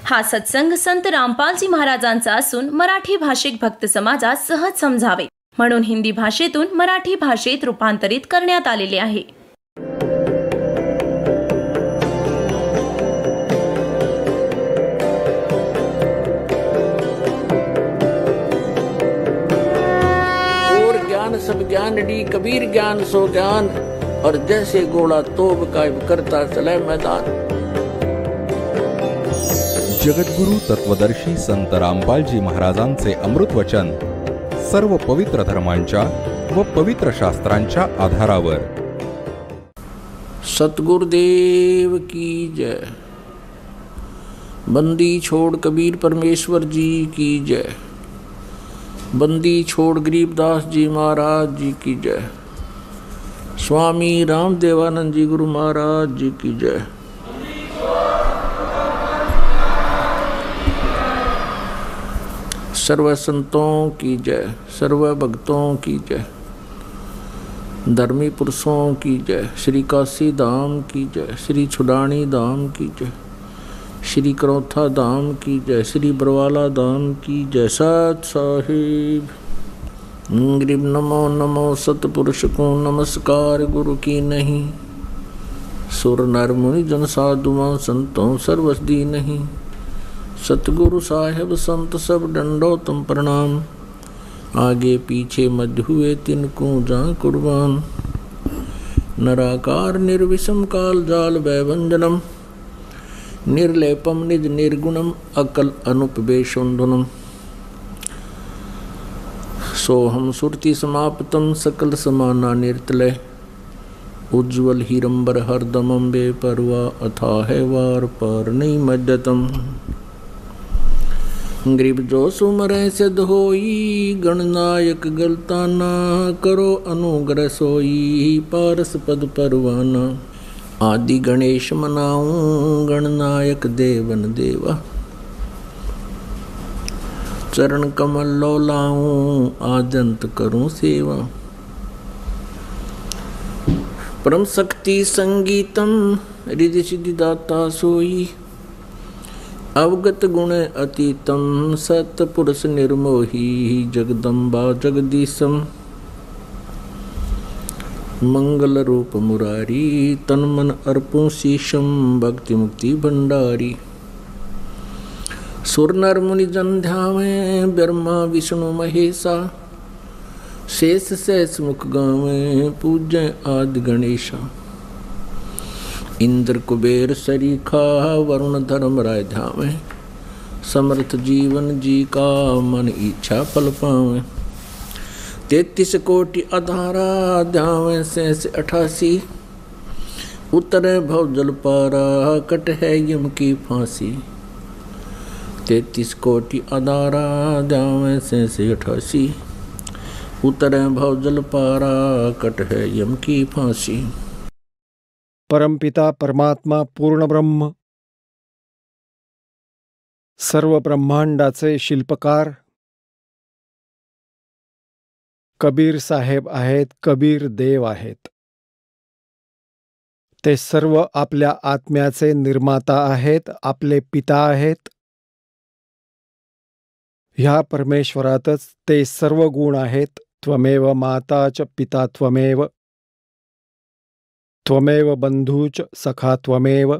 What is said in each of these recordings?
हा सत्संग संत रामपालजी महाराजांचा असून मराठी भाषिक भक्त समाजास सहज समजावे म्हणून हिंदी भाषेतून मराठी भाषेत रूपांतरित करण्यात आलेले आहे. और ज्ञान सब ज्ञान डी कबीर ज्ञान सो ज्ञान और जैसे गोला तोब कायम करता चले मैदान. जगद्गुरु तत्वदर्शी संत रामपालजी महाराजांचे अमृत वचन सर्व पवित्र धर्मांच्या व पवित्र शास्त्रांच्या आधारावर. सतगुरुदेव की जय. बंदी छोड़ कबीर परमेश्वर जी की जय. बंदी छोड़ गरीबदास जी महाराज जी की जय. स्वामी रामदेवानंद जी गुरु महाराज जी की जय. सर्व संतों की जय, सर्व भक्तों की जय, धर्मी पुरुषों की जय. श्री काशी धाम की जय, श्री छुडानी धाम की जय, श्री करौथा धाम की जय, श्री बरवाला धाम की जय. सत साहिब ग्रीब नमो नमो सतपुरुष को नमस्कार गुरु की नहीं. सुर नर मुनि जन साधुओं संतों सर्वस दी नहीं. सतगुरु साहेब संत सब डंडो तुम प्रणाम. आगे पीछे मध्य हुए तिनको जा कुर्बान. नराकार निर्विषम काल जाल वैभंजनम. निर्लेपम निज निर्गुणम अकल अनुपवेशोन्धुनम. सोहम सुरति समाप्तम सकल समाना निर्तलय. उज्ज्वल हीरंबर हरदमं बेपरवा अथाह वार पर नहीं मज्जतम. गरीब जो सुमरै सिद्ध होई गणनायक गलताना. करो अनुग्रह सोई पारस पद परवाना. आदि गणेश मनाऊं गणनायक देवन देवा. चरण कमल लो लाऊं आदंत करूं सेवा. परम शक्ति संगीतम रिधि सिद्धि दाता सोई. अवगत गुण अतीतम सतपुरुष निर्मोही. जगदम्बा जगदीशम मंगल रूप मुरारी. तन मन अर्पुं शीशम भक्ति मुक्ति भंडारी. सुर नर मुनि जन ध्यावें ब्रह्मा विष्णु महेशा. शेष सहस मुख गावें पूजें आदि गणेशा. इंद्र कुबेर सरीखा वरुण धर्म राय ध्यावें. समर्थ जीवन जी का मन इच्छा फल पावें. 33 कोटि अधारा ध्यावें से 88. उतरे भव जल पारा कट है यम की फांसी. 33 कोटि अधारा ध्यावें से 88. उतरे भव जल पारा कट है यम की फांसी. परमपिता परमात्मा पूर्ण ब्रह्म सर्व ब्रह्मांडाचे शिल्पकार कबीर साहेब आहेत. कबीर देव आहेत. ते सर्व आपल्या आत्म्याचे निर्माता आहेत. आपले पिता आहेत. ह्या परमेश्वरातच ते सर्व गुण आहेत. त्वमेव माता च पिता त्वमेव. त्वमेव बंधूच सखा त्वमेव.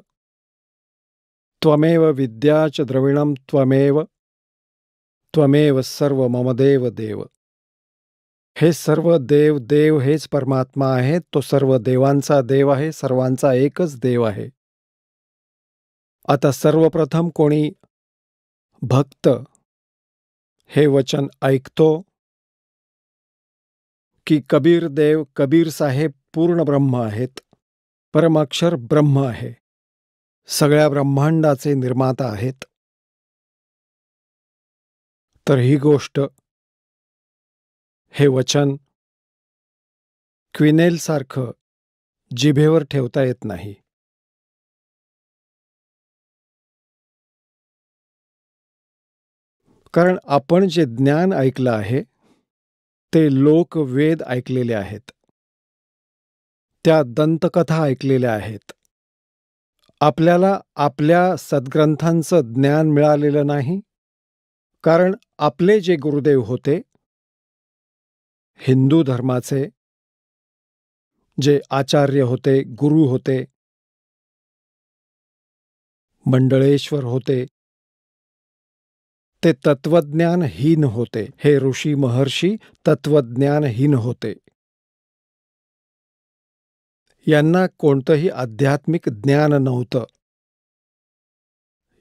त्वमेव विद्या च द्रविणम त्वमेव. त्वमेव सर्व मम देव देव. हे सर्व देव देव हेच परमात्मा आहे. तो सर्व देवांचा देव आहे. सर्वांचा एकच देव आहे. आता सर्वप्रथम कोणी भक्त हे वचन ऐकतो की कबीर देव कबीर साहेब पूर्ण ब्रह्म आहेत. परमाक्षर ब्रह्म आहे. सगळ्या ब्रह्मांडाचे निर्माता आहेत. तर ही गोष्ट हे वचन क्विनेल सारखं जिभेवर ठेवता येत नाही. कारण आपण जे ज्ञान ऐकलं आहे ते लोक वेद ऐकलेले आहेत. त्या दंतकथा ऐकलेल्या आहेत. आपल्याला आपल्या सद्ग्रंथांचं ज्ञान मिळालेलं नाही, कारण आपले जे गुरुदेव होते, हिंदू धर्माचे जे आचार्य होते, गुरु होते, मंडळेश्वर होते, ते तत्वज्ञानहीन होते. हे ऋषी महर्षी तत्वज्ञानहीन होते. यांना कोणतंही आध्यात्मिक ज्ञान नव्हतं.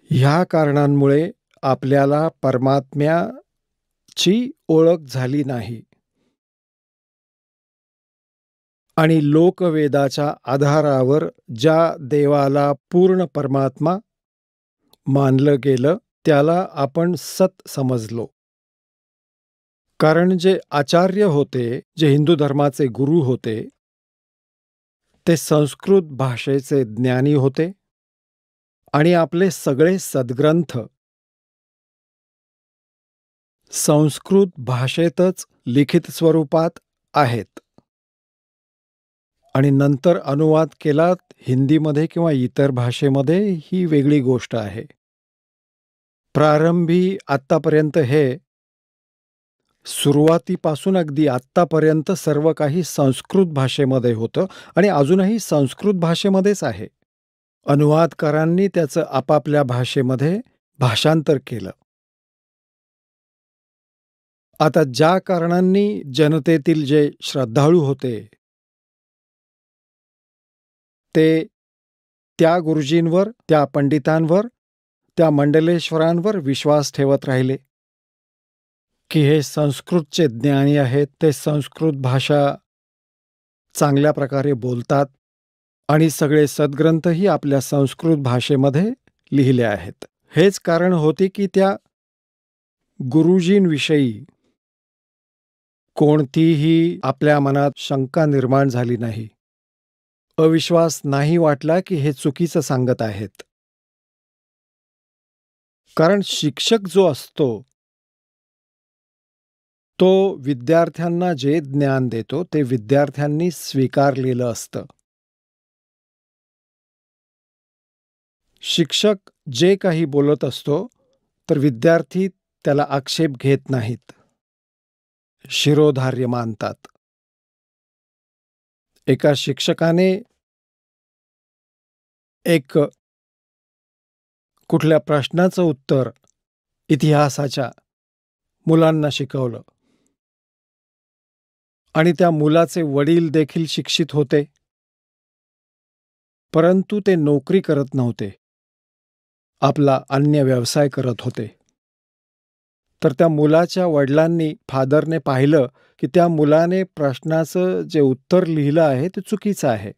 ह्या कारणांमुळे आपल्याला परमात्म्याची ओळख झाली नाही. आणि लोकवेदाच्या आधारावर ज्या देवाला पूर्ण परमात्मा मानलं गेलं, त्याला आपण सत समजलो. कारण जे आचार्य होते, जे हिंदू धर्माचे गुरु होते, ते संस्कृत भाषेचे ज्ञानी होते आणि आपले सगळे सद्ग्रंथ संस्कृत भाषेतच लिखित स्वरूपात आहेत. आणि नंतर अनुवाद केलात हिंदीमध्ये किंवा इतर भाषेमध्ये, ही वेगळी गोष्ट आहे. प्रारंभी आत्तापर्यंत हे सुरुवातीपासून अगदी आत्तापर्यंत सर्व काही संस्कृत भाषेमध्ये होतं आणि अजूनही संस्कृत भाषेमध्येच आहे. अनुवादकारांनी त्याचं आपापल्या भाषेमध्ये भाषांतर केलं. आता ज्या कारणांनी जनतेतील जे श्रद्धाळू होते, ते त्या गुरुजींवर, त्या पंडितांवर, त्या मंडलेश्वरांवर विश्वास ठेवत राहिले की हे संस्कृतचे ज्ञानी आहेत, ते संस्कृत भाषा चांगल्या प्रकारे बोलतात आणि सगळे सद्ग्रंथही आपल्या संस्कृत भाषेमध्ये लिहिले आहेत. हेच कारण होते की त्या गुरुजींविषयी कोणतीही आपल्या मनात शंका निर्माण झाली नाही, अविश्वास नाही वाटला की हे चुकीचं सांगत आहेत. कारण शिक्षक जो असतो, तो विद्यार्थ्यांना जे ज्ञान देतो ते विद्यार्थ्यांनी स्वीकारलेलं असतं. शिक्षक जे काही बोलत असतो तर विद्यार्थी त्याला आक्षेप घेत नाहीत, शिरोधार्य मानतात. एका शिक्षकाने एक कुठल्या प्रश्नाचं उत्तर इतिहासाच्या मुलांना शिकवलं आणि त्या मुलाचे वडील देखील शिक्षित होते, परंतु ते नोकरी करत नव्हते, आपला अन्य व्यवसाय करत होते. तर त्या मुलाच्या वडिलांनी, फादरने पाहिलं की त्या मुलाने प्रश्नाचं जे उत्तर लिहिलं आहे ते चुकीचं आहे.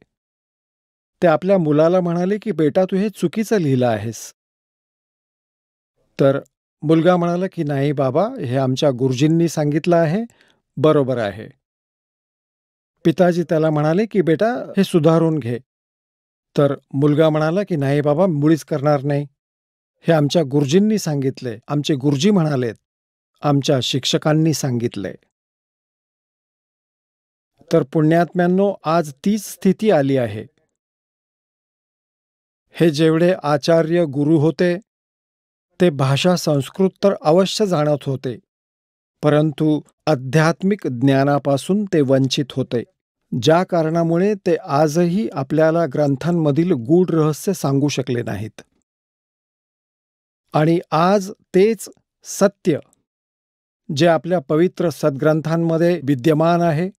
ते आपल्या मुलाला म्हणाले की बेटा, तू हे चुकीचं लिहिलं आहेस. तर मुलगा म्हणाला की नाही बाबा, हे आमच्या गुरुजींनी सांगितलं आहे, बरोबर आहे. पिताजी त्याला म्हणाले की बेटा, हे सुधारून घे. तर मुलगा म्हणाला की नाही बाबा, मुळीच करणार नाही, हे आमच्या गुरुजींनी सांगितले, आमचे गुरुजी म्हणालेत, आमच्या शिक्षकांनी सांगितले. तर पुण्यात्म्यांनो, आज तीच स्थिती आली आहे. हे जेवढे आचार्य गुरु होते ते भाषा संस्कृत तर अवश्य जाणत होते, परंतु आध्यात्मिक ज्ञानापासून ते वंचित होते, ज्या कारणामुळे ते आजही आपल्याला ग्रंथांमधील गूढ रहस्य सांगू शकले नाहीत. आणि आज तेच सत्य जे आपल्या पवित्र सद्ग्रंथांमध्ये विद्यमान आहे,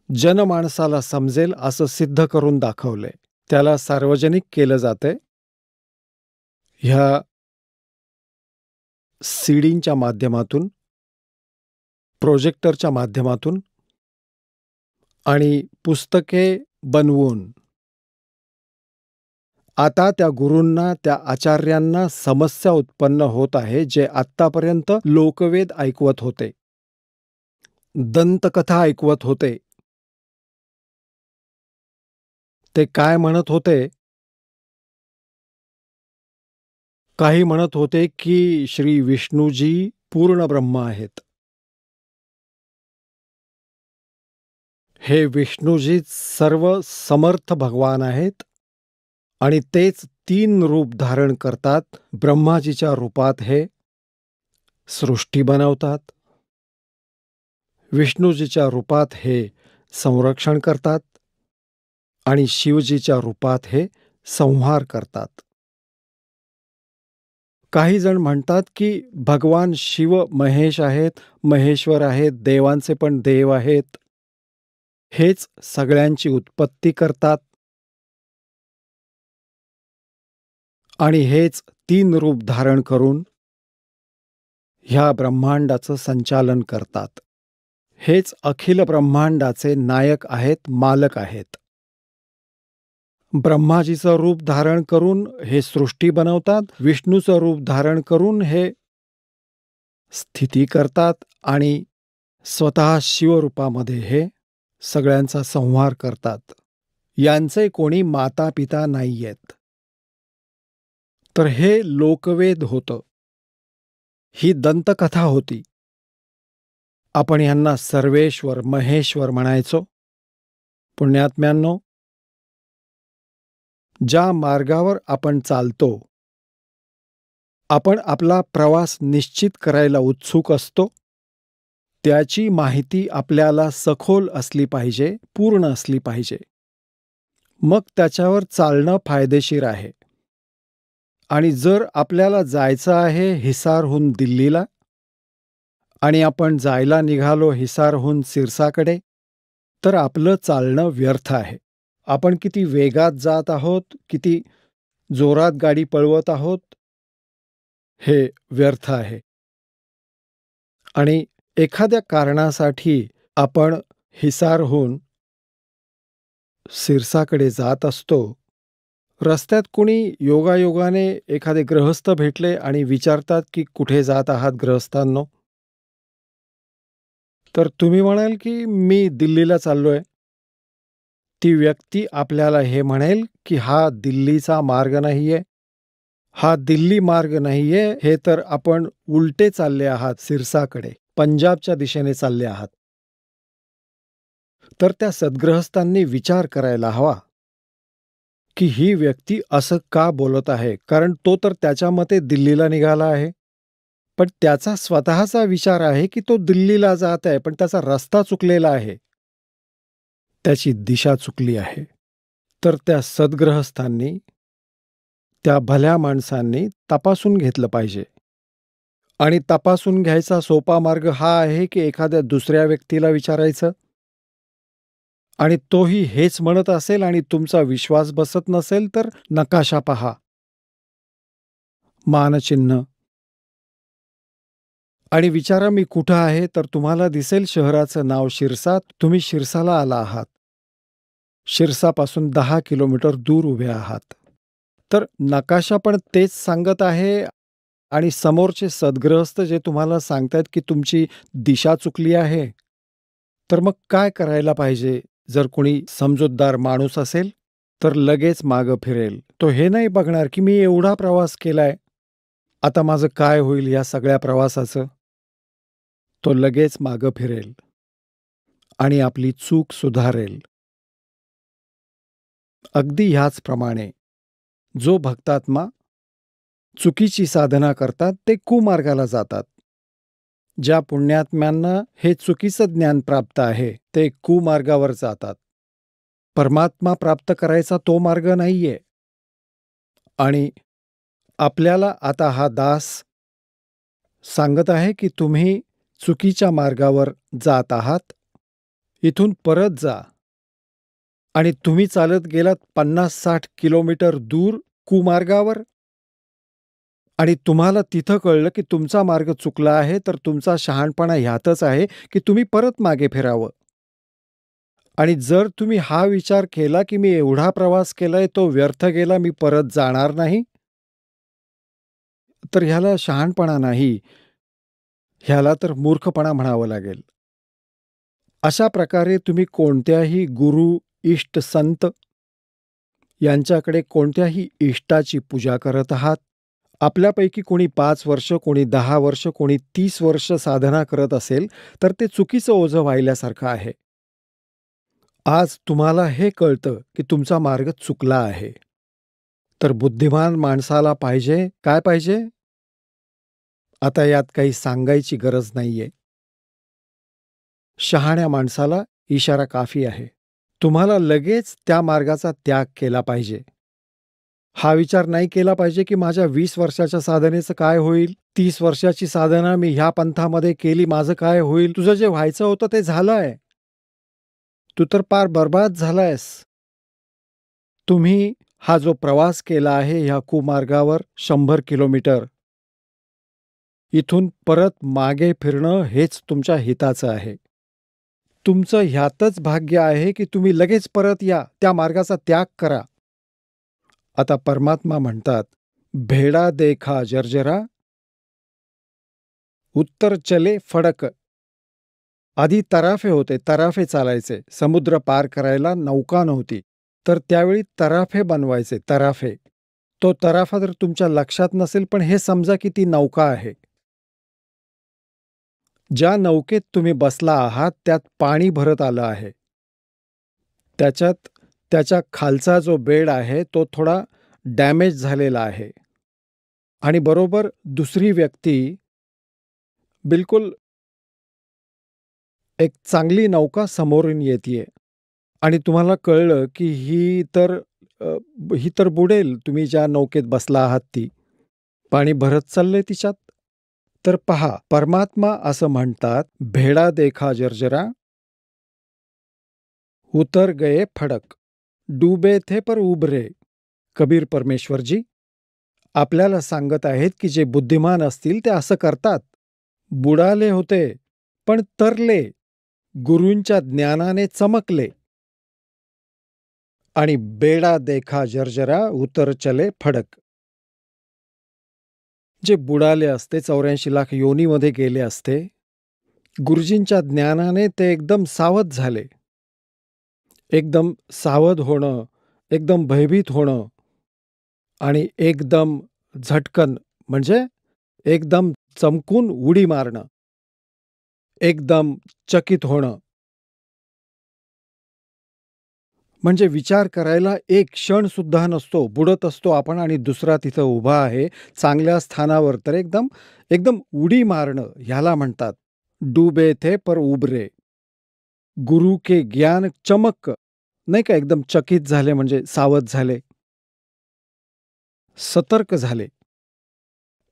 जनमानसाला समजेल असं सिद्ध करून दाखवले, त्याला सार्वजनिक केलं जाते. ह्या सीडींच्या माध्यमातून, प्रोजेक्टरच्या माध्यमातून आणि पुस्तके बनवून आता त्या गुरूंना, त्या आचार्यांना समस्या उत्पन्न होत आहे, जे आत्तापर्यंत लोकवेद ऐकवत होते, दंतकथा ऐकवत होते. ते काय म्हणत होते? काही म्हणत होते की श्री विष्णूजी पूर्ण ब्रह्म आहेत. हे विष्णूजी सर्व समर्थ भगवान आहेत आणि तेच 3 रूप धारण करतात. ब्रह्माजीच्या रूपात हे सृष्टी बनवतात, विष्णूजीच्या रूपात हे संरक्षण करतात आणि शिवजीच्या रूपात हे संहार करतात. काही जण म्हणतात की भगवान शिव महेश आहेत, महेश्वर आहेत, देवांचे पण देव आहेत. हेच सगळ्यांची उत्पत्ती करतात आणि हेच 3 रूप धारण करून ह्या ब्रह्मांडाचं संचालन करतात. हेच अखिल ब्रह्मांडाचे नायक आहेत, मालक आहेत. ब्रह्माजीचं रूप धारण करून हे सृष्टी बनवतात, विष्णूचं रूप धारण करून हे स्थिती करतात आणि स्वतः शिवरूपामध्ये हे सगळ्यांचा संहार करतात. यांचे कोणी माता पिता नाहीयेत. तर हे लोकवेद होतं, ही दंतकथा होती. आपण यांना सर्वेश्वर महेश्वर म्हणायचो. पुण्यात्म्यांनो, ज्या मार्गावर आपण चालतो, आपण आपला प्रवास निश्चित करायला उत्सुक असतो, त्याची माहिती आपल्याला सखोल असली पाहिजे, पूर्ण असली पाहिजे. मग त्याच्यावर चालणं फायदेशीर आहे. आणि जर आपल्याला जायचं आहे हिसारहून दिल्लीला आणि आपण जायला निघालो हिसारहून सिरसाकडे, तर आपलं चालणं व्यर्थ आहे. आपण किती वेगात जात आहोत, किती जोरात गाडी पळवत आहोत, हे व्यर्थ आहे. आणि एखाद्या कारणासाठी आपण हिसारहून सिरसाकडे जात असतो. रस्त्यात कोणी योगायोगाने एखादे गृहस्थ भेटले आणि विचारतात की कुठे जात आहात गृहस्थांनो? तर तुम्ही म्हणाल की मी दिल्लीला चाललोय. ती व्यक्ती आपल्याला हे म्हणेल की हा दिल्लीचा मार्ग नाहीये, हा दिल्ली मार्ग नाहीये, हे तर आपण उलटे चालले आहात सिरसाकडे, पंजाबच्या दिशेने चालले आहात. तर त्या सद्गृहस्थांनी विचार करायला हवा की ही व्यक्ती असं का बोलत आहे, कारण तो तर त्याच्या मते दिल्लीला निघाला आहे. पण त्याचा स्वतःचा विचार आहे की तो दिल्लीला जात आहे, पण त्याचा रस्ता चुकलेला आहे, त्याची दिशा चुकली आहे. तर त्या सद्गृहस्थांनी, त्या भल्या माणसांनी तपासून घेतलं पाहिजे. आणि तपासून घ्यायचा सोपा मार्ग हा आहे की एखाद्या दुसऱ्या व्यक्तीला विचारायचं आणि तोही हेच म्हणत असेल आणि तुमचा विश्वास बसत नसेल तर नकाशा पहा, मानचिन्ह, आणि विचारा मी कुठं आहे. तर तुम्हाला दिसेल शहराचं नाव शिरसा. तुम्ही शिरसाला आला आहात. शिरसापासून 10 किलोमीटर दूर उभे आहात. तर नकाशा पण तेच सांगत आहे आणि समोरचे सद्गृहस्थ जे तुम्हाला सांगतायत की तुमची दिशा चुकली आहे. तर मग काय करायला पाहिजे? जर कोणी समजूतदार माणूस असेल तर लगेच मागं फिरेल. तो हे नाही बघणार की मी एवढा प्रवास केलाय, आता माझं काय होईल या सगळ्या प्रवासाचं. तो लगेच मागं फिरेल आणि आपली चूक सुधारेल. अगदी ह्याचप्रमाणे जो भक्तात्मा चुकीची साधना करतात ते कुमार्गाला जातात. ज्या पुण्यात्म्यांना हे चुकीचं ज्ञान प्राप्त आहे ते कुमार्गावर जातात. परमात्मा प्राप्त करायचा तो मार्ग नाहीये. आणि आपल्याला आता हा दास सांगत आहे की तुम्ही चुकीच्या मार्गावर जात आहात, इथून परत जा. आणि तुम्ही चालत गेलात 50-60 किलोमीटर दूर कुमार्गावर आणि तुम्हाला तिथं कळलं की तुमचा मार्ग चुकला आहे. तर तुमचा शहाणपणा ह्यातच आहे की तुम्ही परत मागे फिरावं. आणि जर तुम्ही हा विचार केला की मी एवढा प्रवास केलाय तो व्यर्थ गेला, मी परत जाणार नाही, तर ह्याला शहाणपणा नाही, ह्याला तर मूर्खपणा म्हणावं लागेल. अशा प्रकारे तुम्ही कोणत्याही गुरु, इष्ट, संत यांच्याकडे कोणत्याही इष्टाची पूजा करत आहात. आपल्यापैकी कोणी 5 वर्ष, कोणी 10 वर्ष, कोणी 30 वर्ष साधना करत असेल तर ते चुकीचं ओझं वाहिल्यासारखं आहे. आज तुम्हाला हे कळतं की तुमचा मार्ग चुकला आहे. तर बुद्धिमान माणसाला पाहिजे काय पाहिजे? आता यात काही सांगायची गरज नाहीये. शहाण्या माणसाला इशारा काफी आहे. तुम्हाला लगेच त्या मार्गाचा त्याग केला पाहिजे. हा विचार नाही केला पाहिजे की माझ्या 20 वर्षाच्या साधनेचं काय होईल, 30 वर्षाची साधना मी ह्या पंथामध्ये केली, माझं काय होईल. तुझं जे व्हायचं होतं ते झालंय. तू तर पार बर्बाद झालायस. तुम्ही हा जो प्रवास केला आहे ह्या कुमार्गावर 100 किलोमीटर, इथून परत मागे फिरणं हेच तुमच्या हिताचं आहे. तुमचं ह्यातच भाग्य आहे की तुम्ही लगेच परत या, त्या मार्गाचा त्याग करा. आता परमात्मा म्हणतात, भेडा देखा जर्जरा उत्तर चले फडक. आधी तराफे होते, तराफे चालायचे. समुद्र पार करायला नौका नव्हती, तर त्यावेळी तराफे बनवायचे, तराफे. तो तराफा जर तुमच्या लक्षात नसेल, पण हे समजा की ती नौका आहे. ज्या नौकेत तुम्ही बसला आहात त्यात पाणी भरत आलं आहे. त्याच्या खालचा जो बेड आहे तो थोडा डॅमेज झालेला आहे. आणि बरोबर दुसरी व्यक्ती बिलकुल एक चांगली नौका समोरून येतीये आणि तुम्हाला कळलं की ही तर बुडेल. तुम्ही ज्या नौकेत बसला आहात ती पाणी भरत चाललंय तिच्यात. तर पहा, परमात्मा असं म्हणतात, भेडा देखा जर्जरा उतर गए फडक, डूबे थे पर उभरे. कबीर परमेश्वरजी आपल्याला सांगत आहेत की जे बुद्धिमान असतील ते असं करतात. बुडाले होते पण तरले, गुरूंच्या ज्ञानाने चमकले. आणि बेडा देखा जर्जरा उतर चले फडक. जे बुडाले असते, 84 लाख योनीमध्ये गेले असते, गुरुजींच्या ज्ञानाने ते एकदम सावध झाले. एकदम सावध होणं, एकदम भयभीत होणं आणि एकदम झटकन म्हणजे एकदम चमकून उडी मारणं, एकदम चकित होणं. म्हणजे विचार करायला एक क्षण सुद्धा नसतो. बुडत असतो आपण आणि दुसरा तिथं उभा आहे चांगल्या स्थानावर. तर एकदम एकदम उडी मारणं ह्याला म्हणतात डूबे थे पर उबरे. गुरु के ज्ञान चमक, नाही का, एकदम चकित झाले म्हणजे सावध झाले, सतर्क झाले.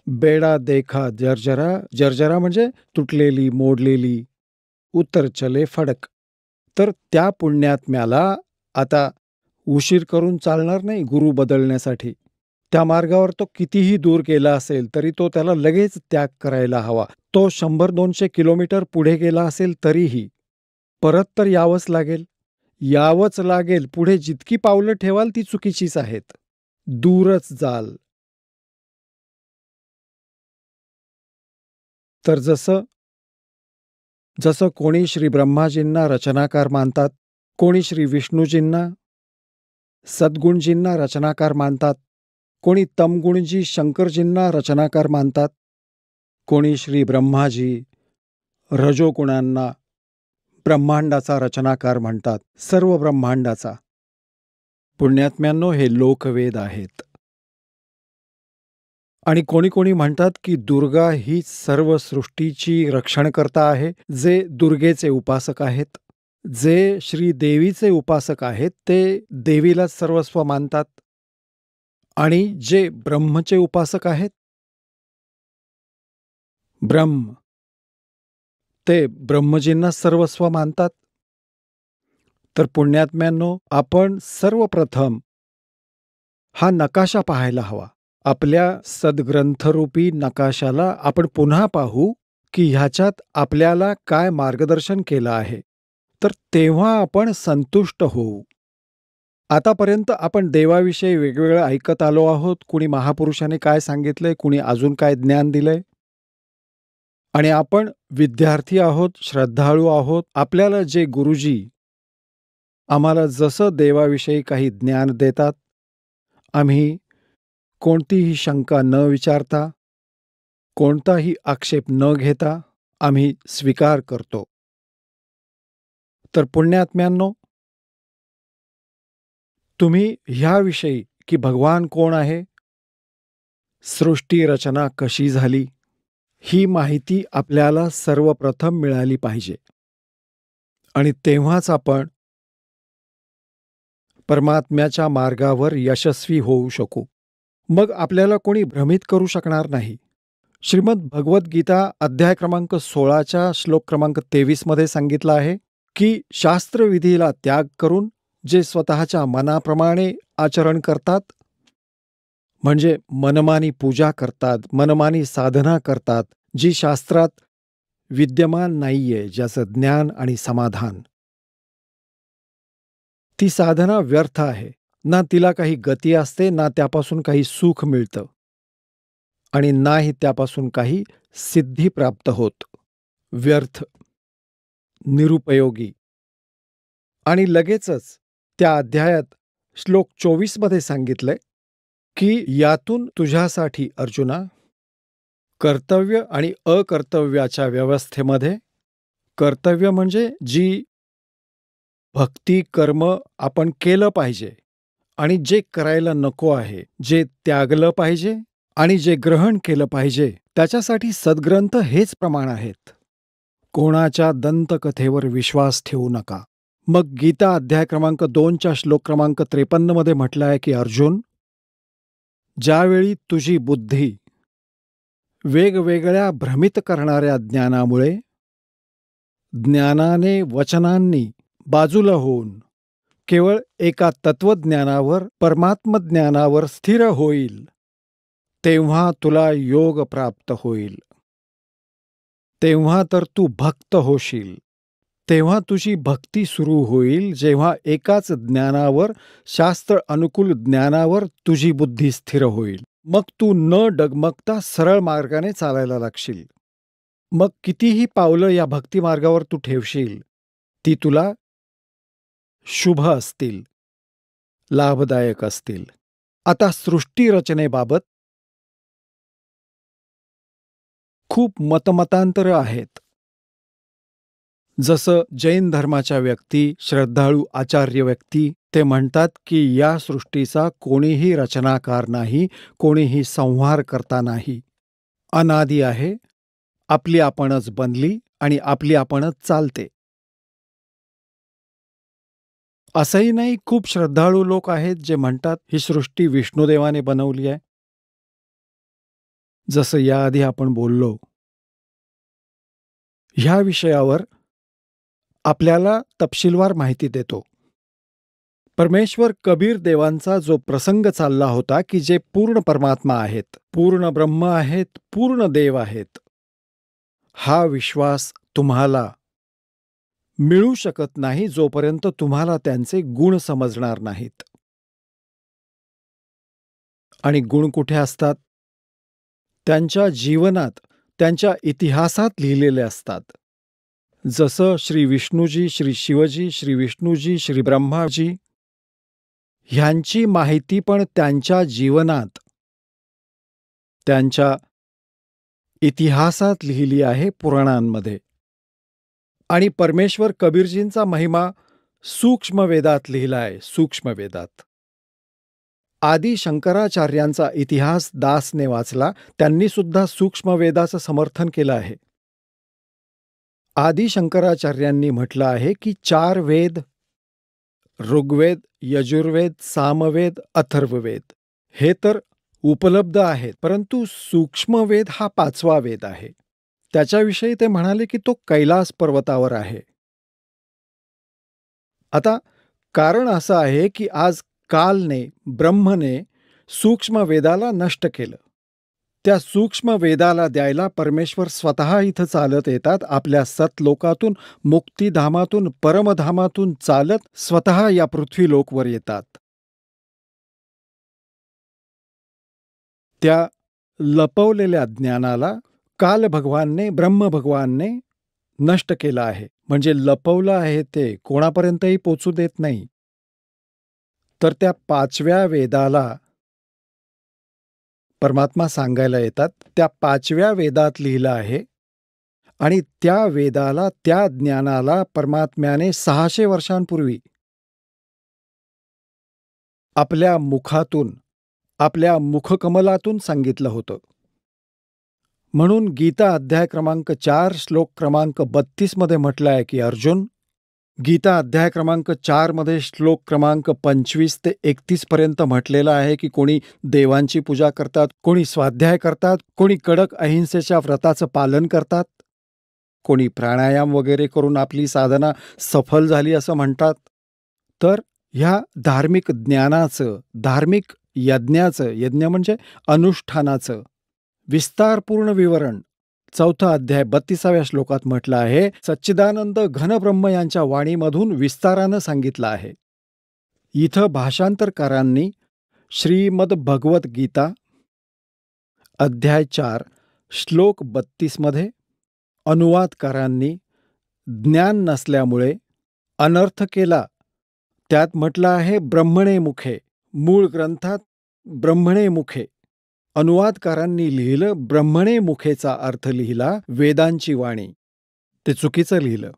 बेडा देखा जर्जरा, जर्जरा म्हणजे तुटलेली, मोडलेली. उत्तर चले फडक. तर त्या पुण्यात्म्याला आता उशीर करून चालणार नाही गुरु बदलण्यासाठी. त्या मार्गावर तो कितीही दूर गेला असेल तरी तो त्याला लगेच त्याग करायला हवा. तो 100-200 किलोमीटर पुढे गेला असेल तरीही परत तर यावंच लागेल, यावंच लागेल. पुढे जितकी पावलं ठेवाल ती चुकीचीच आहेत. दूरच जाल. तर जसं कोणी श्री ब्रह्माजींना रचनाकार मानतात, कोणी श्री विष्णूजींना, सद्गुणजींना रचनाकार मानतात, कोणी तमगुणजी शंकरजींना रचनाकार मानतात, कोणी श्री ब्रह्माजी रजोगुणांना ब्रह्मांडाचा रचनाकार म्हणतात, सर्व ब्रह्मांडाचा. पुण्यात्म्यांनो, हे लोकवेद आहेत. आणि कोणी कोणी म्हणतात की दुर्गा ही सर्व सृष्टीची रक्षणकर्ता आहे. जे दुर्गेचे उपासक आहेत, जे श्री देवीचे उपासक आहेत, ते देवीलाच सर्वस्व मानतात. आणि जे ब्रह्मचे उपासक आहेत, ब्रह्म, ते ब्रह्मजींना सर्वस्व मानतात. तर पुण्यात्म्यांनो, आपण सर्वप्रथम हा नकाशा पाहायला हवा. आपल्या सद्ग्रंथरूपी नकाशाला आपण पुन्हा पाहू की ह्याच्यात आपल्याला काय मार्गदर्शन केलं आहे. तर तेव्हा आपण संतुष्ट होऊ. आतापर्यंत आपण देवाविषयी वेगवेगळं ऐकत आलो आहोत. कुणी महापुरुषाने काय सांगितलंय, कुणी अजून काय ज्ञान दिलंय. आणि आपण विद्यार्थी आहोत, श्रद्धाळू आहोत. आपल्याला जे गुरुजी आम्हाला जसं देवाविषयी काही ज्ञान देतात, आम्ही कोणतीही शंका न विचारता, कोणताही आक्षेप न घेता आम्ही स्वीकार करतो. तर पुण्यात्म्यांनो, तुम्ही ह्याविषयी की भगवान कोण आहे, सृष्टी रचना कशी झाली, ही माहिती आपल्याला सर्वप्रथम मिळाली पाहिजे. आणि तेव्हाच आपण परमात्म्याच्या मार्गावर यशस्वी होऊ शकू. मग आपल्याला कोणी भ्रमित करू शकणार नाही. श्रीमद भगवद्गीता अध्याय क्रमांक 16च्या श्लोक क्रमांक 23 मध्ये सांगितलं आहे की शास्त्रविधीला त्याग करून जे स्वतःच्या मनाप्रमाणे आचरण करतात, म्हणजे मनमानी पूजा करतात, मनमानी साधना करतात, जी शास्त्रात विद्यमान नाहीये, ज्याचं ज्ञान आणि समाधान, ती साधना व्यर्थ आहे. ना तिला काही गती असते, ना त्यापासून काही सुख मिळतं, आणि नाही त्यापासून काही सिद्धी प्राप्त होत. व्यर्थ, निरुपयोगी. आणि लगेचच त्या अध्यायात श्लोक 24 मध्ये सांगितलंय की यातून तुझ्यासाठी अर्जुना कर्तव्य आणि अकर्तव्याच्या व्यवस्थेमध्ये, कर्तव्य म्हणजे जी भक्ती कर्म आपण केलं पाहिजे, आणि जे करायला नको आहे, जे त्यागलं पाहिजे आणि जे ग्रहण केलं पाहिजे, त्याच्यासाठी सद्ग्रंथ हेच प्रमाण आहेत. कोणाच्या दंतकथेवर विश्वास ठेवू नका. मग गीता अध्याय क्रमांक 2च्या श्लोक क्रमांक 53 मध्ये म्हटलं आहे की अर्जुन, ज्यावेळी तुझी बुद्धी वेगवेगळ्या भ्रमित करणाऱ्या ज्ञानामुळे, ज्ञानाने वचनांनी बाजूला होऊन केवळ एका तत्वज्ञानावर, परमात्मज्ञानावर स्थिर होईल, तेव्हा तुला योग प्राप्त होईल. तेव्हा तर तू भक्त होशील. तेव्हा तुझी भक्ती सुरू होईल, जेव्हा एकाच ज्ञानावर, शास्त्र अनुकूल ज्ञानावर तुझी बुद्धी स्थिर होईल. मग तू न डगमगता सरळ मार्गाने चालायला लागशील. मग कितीही पावलं या भक्ती मार्गावर तू ठेवशील, ती तुला शुभ असतील, लाभदायक असतील. आता सृष्टी रचनेबाबत खूप मतमतांतरं आहेत. जसं जैन धर्माच्या व्यक्ती, श्रद्धाळू आचार्य व्यक्ती, ते म्हणतात की या सृष्टीचा कोणीही रचनाकार नाही, कोणीही संहार करता नाही, अनादी आहे, आपली आपणच बनली आणि आपली आपणच चालते. असंही नाही, खूप श्रद्धाळू लोक आहेत जे म्हणतात ही सृष्टी विष्णुदेवाने बनवली आहे. जसं याआधी आपण बोललो, ह्या विषयावर आपल्याला तपशीलवार माहिती देतो. परमेश्वर कबीर देवांचा जो प्रसंग चालला होता की जे पूर्ण परमात्मा आहेत, पूर्ण ब्रह्म आहेत, पूर्ण देव आहेत, हा विश्वास तुम्हाला मिळू शकत नाही जोपर्यंत तुम्हाला त्यांचे गुण समजणार नाहीत. आणि गुण कुठे असतात? त्यांच्या जीवनात, त्यांच्या इतिहासात लिहिलेले असतात. जसं श्री विष्णूजी, श्री शिवजी, श्री विष्णूजी, श्री ब्रह्माजी, ह्यांची माहिती पण त्यांच्या जीवनात, त्यांच्या इतिहासात लिहिली आहे, पुराणांमध्ये. आणि परमेश्वर कबीरजींचा महिमा सूक्ष्म वेदात लिहिला आहे, सूक्ष्म वेदात. आदी शंकराचार्यांचा इतिहास दासने वाचला, त्यांनी सुद्धा सूक्ष्म वेदाचं समर्थन केलं आहे. आदी शंकराचार्यांनी म्हटलं आहे की 4 वेद, ऋग्वेद, यजुर्वेद, सामवेद, अथर्ववेद, हे तर उपलब्ध आहेत, परंतु सूक्ष्मवेद हा 5वा वेद आहे. त्याच्याविषयी ते म्हणाले की तो कैलास पर्वतावर आहे. आता कारण असं आहे की आज कालने, ब्रह्मने सूक्ष्म वेदाला नष्ट केलं. त्या सूक्ष्म वेदाला द्यायला परमेश्वर स्वतः इथं चालत येतात. आपल्या सतलोकातून, मुक्तिधामातून, परमधामातून चालत स्वतः या पृथ्वीलोकवर येतात. त्या लपवलेल्या ज्ञानाला काल भगवानने, ब्रह्म भगवानने नष्ट केलं आहे. म्हणजे लपवलं आहे ते कोणापर्यंतही पोचू देत नाही. तर त्या 5व्या वेदाला परमात्मा सांगायला येतात. त्या 5व्या वेदात लिहिलं आहे, आणि त्या वेदाला, त्या ज्ञानाला परमात्म्याने 600 वर्षांपूर्वी आपल्या मुखातून, आपल्या मुखकमलातून सांगितलं होतं. म्हणून गीता अध्याय क्रमांक 4 श्लोक क्रमांक 32 मध्ये म्हटलं आहे की अर्जुन, गीता अध्याय क्रमांक 4 मध्ये श्लोक क्रमांक 25 ते 31 पर्यंत म्हटलेलं आहे की कोणी देवांची पूजा करतात, कोणी स्वाध्याय करतात, कोणी कडक अहिंसेच्या व्रताचं पालन करतात, कोणी प्राणायाम वगैरे करून आपली साधना सफल झाली असं म्हणतात. तर ह्या धार्मिक ज्ञानाचं, धार्मिक यज्ञाचं, यज्ञ म्हणजे अनुष्ठानाचं विस्तारपूर्ण विवरण 4 अध्याय 32व्या श्लोकात म्हटलं आहे. सच्चिदानंद घनब्रह्म यांच्या वाणीमधून विस्तारानं सांगितलं आहे. इथं भाषांतरकारांनी श्रीमद भगवत गीता अध्याय 4 श्लोक 32 मध्ये, अनुवादकारांनी ज्ञान नसल्यामुळे अनर्थ केला. त्यात म्हटलं आहे ब्रह्मणे मुखे, मूळ ग्रंथात ब्रह्मणे मुखे. अनुवादकारांनी लिहिलं ब्रह्मणे मुखेचा अर्थ लिहिला वेदांची वाणी. ते चुकीचं लिहिलं.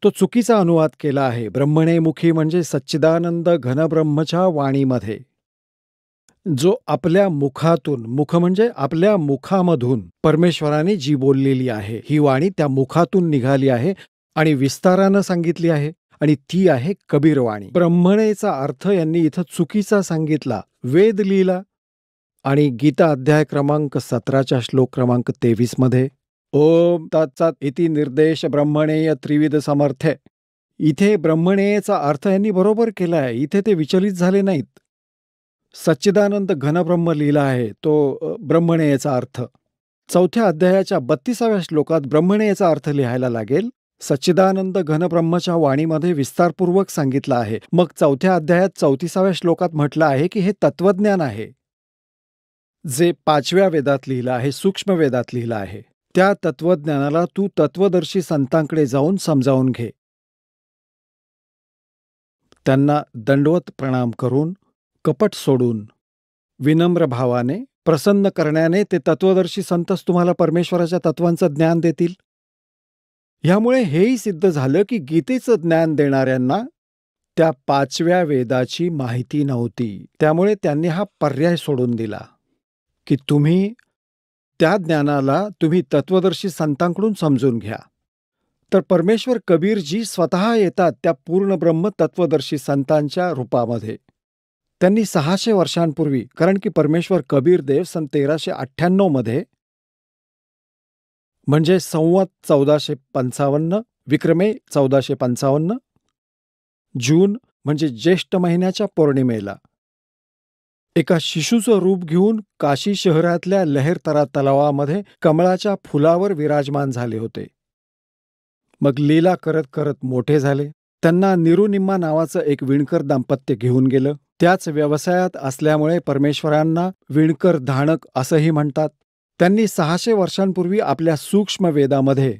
तो चुकीचा अनुवाद केला आहे. ब्रह्मणे मुखी म्हणजे सच्चिदानंद घनब्रह्मच्या वाणीमध्ये, जो आपल्या मुखातून, मुख म्हणजे आपल्या मुखामधून परमेश्वराने जी बोललेली आहे, ही वाणी त्या मुखातून निघाली आहे आणि विस्तारानं सांगितली आहे, आणि ती आहे कबीरवाणी. ब्रह्मणेचा अर्थ यांनी इथं चुकीचा सांगितला, वेद लिहिला. आणि गीता अध्याय क्रमांक 17च्या श्लोक क्रमांक 23 मध्ये ओम तत्सत इति निर्देश ब्रह्मणेय त्रिविध समर्थे, इथे ब्रह्मणेयचा अर्थ यांनी बरोबर केला आहे. इथे ते विचलित झाले नाहीत. सच्चिदानंद घनब्रह्म लिहिला आहे, तो ब्रह्मणेयचा अर्थ. 4थ्या अध्यायाच्या 32व्या श्लोकात ब्रह्मणेयचा अर्थ लिहायला लागेल. सच्चिदानंद घनब्रह्मच्या वाणीमध्ये विस्तारपूर्वक सांगितलं आहे. मग 4थ्या अध्यायात 34व्या श्लोकात म्हटलं आहे की हे तत्वज्ञान आहे, जे 5व्या वेदात लिहिलं आहे, सूक्ष्म वेदात लिहिलं आहे. त्या तत्वज्ञानाला तू तत्वदर्शी संतांकडे जाऊन समजावून घे. त्यांना दंडवत प्रणाम करून, कपट सोडून, विनम्र भावाने, प्रसन्न करण्याने ते तत्वदर्शी संतच तुम्हाला परमेश्वराच्या तत्वांचं ज्ञान देतील. ह्यामुळे हेही सिद्ध झालं की गीतेचं ज्ञान देणाऱ्यांना त्या 5व्या वेदाची माहिती नव्हती. त्यामुळे त्यांनी हा पर्याय सोडून दिला की तुम्ही त्या ज्ञानाला तुम्ही तत्वदर्शी संतांकडून समजून घ्या. तर परमेश्वर कबीरजी स्वतः येतात त्या पूर्ण ब्रह्म तत्वदर्शी संतांच्या रूपामध्ये. त्यांनी 600 वर्षांपूर्वी, कारण की परमेश्वर कबीर देव सन 1398 मध्ये, म्हणजे संवत 1455, विक्रमे 1455, जून म्हणजे ज्येष्ठ महिन्याच्या पौर्णिमेला एका शिशूचं रूप घेऊन काशी शहरातल्या लहेरतरा तलावामध्ये कमळाच्या फुलावर विराजमान झाले होते. मग लीला करत करत मोठे झाले. त्यांना निरुनिम्मा नावाचं एक विणकर दाम्पत्य घेऊन गेलं. त्याच व्यवसायात असल्यामुळे परमेश्वरांना विणकर धाणक असंही म्हणतात. त्यांनी 600 वर्षांपूर्वी आपल्या सूक्ष्म वेदामध्ये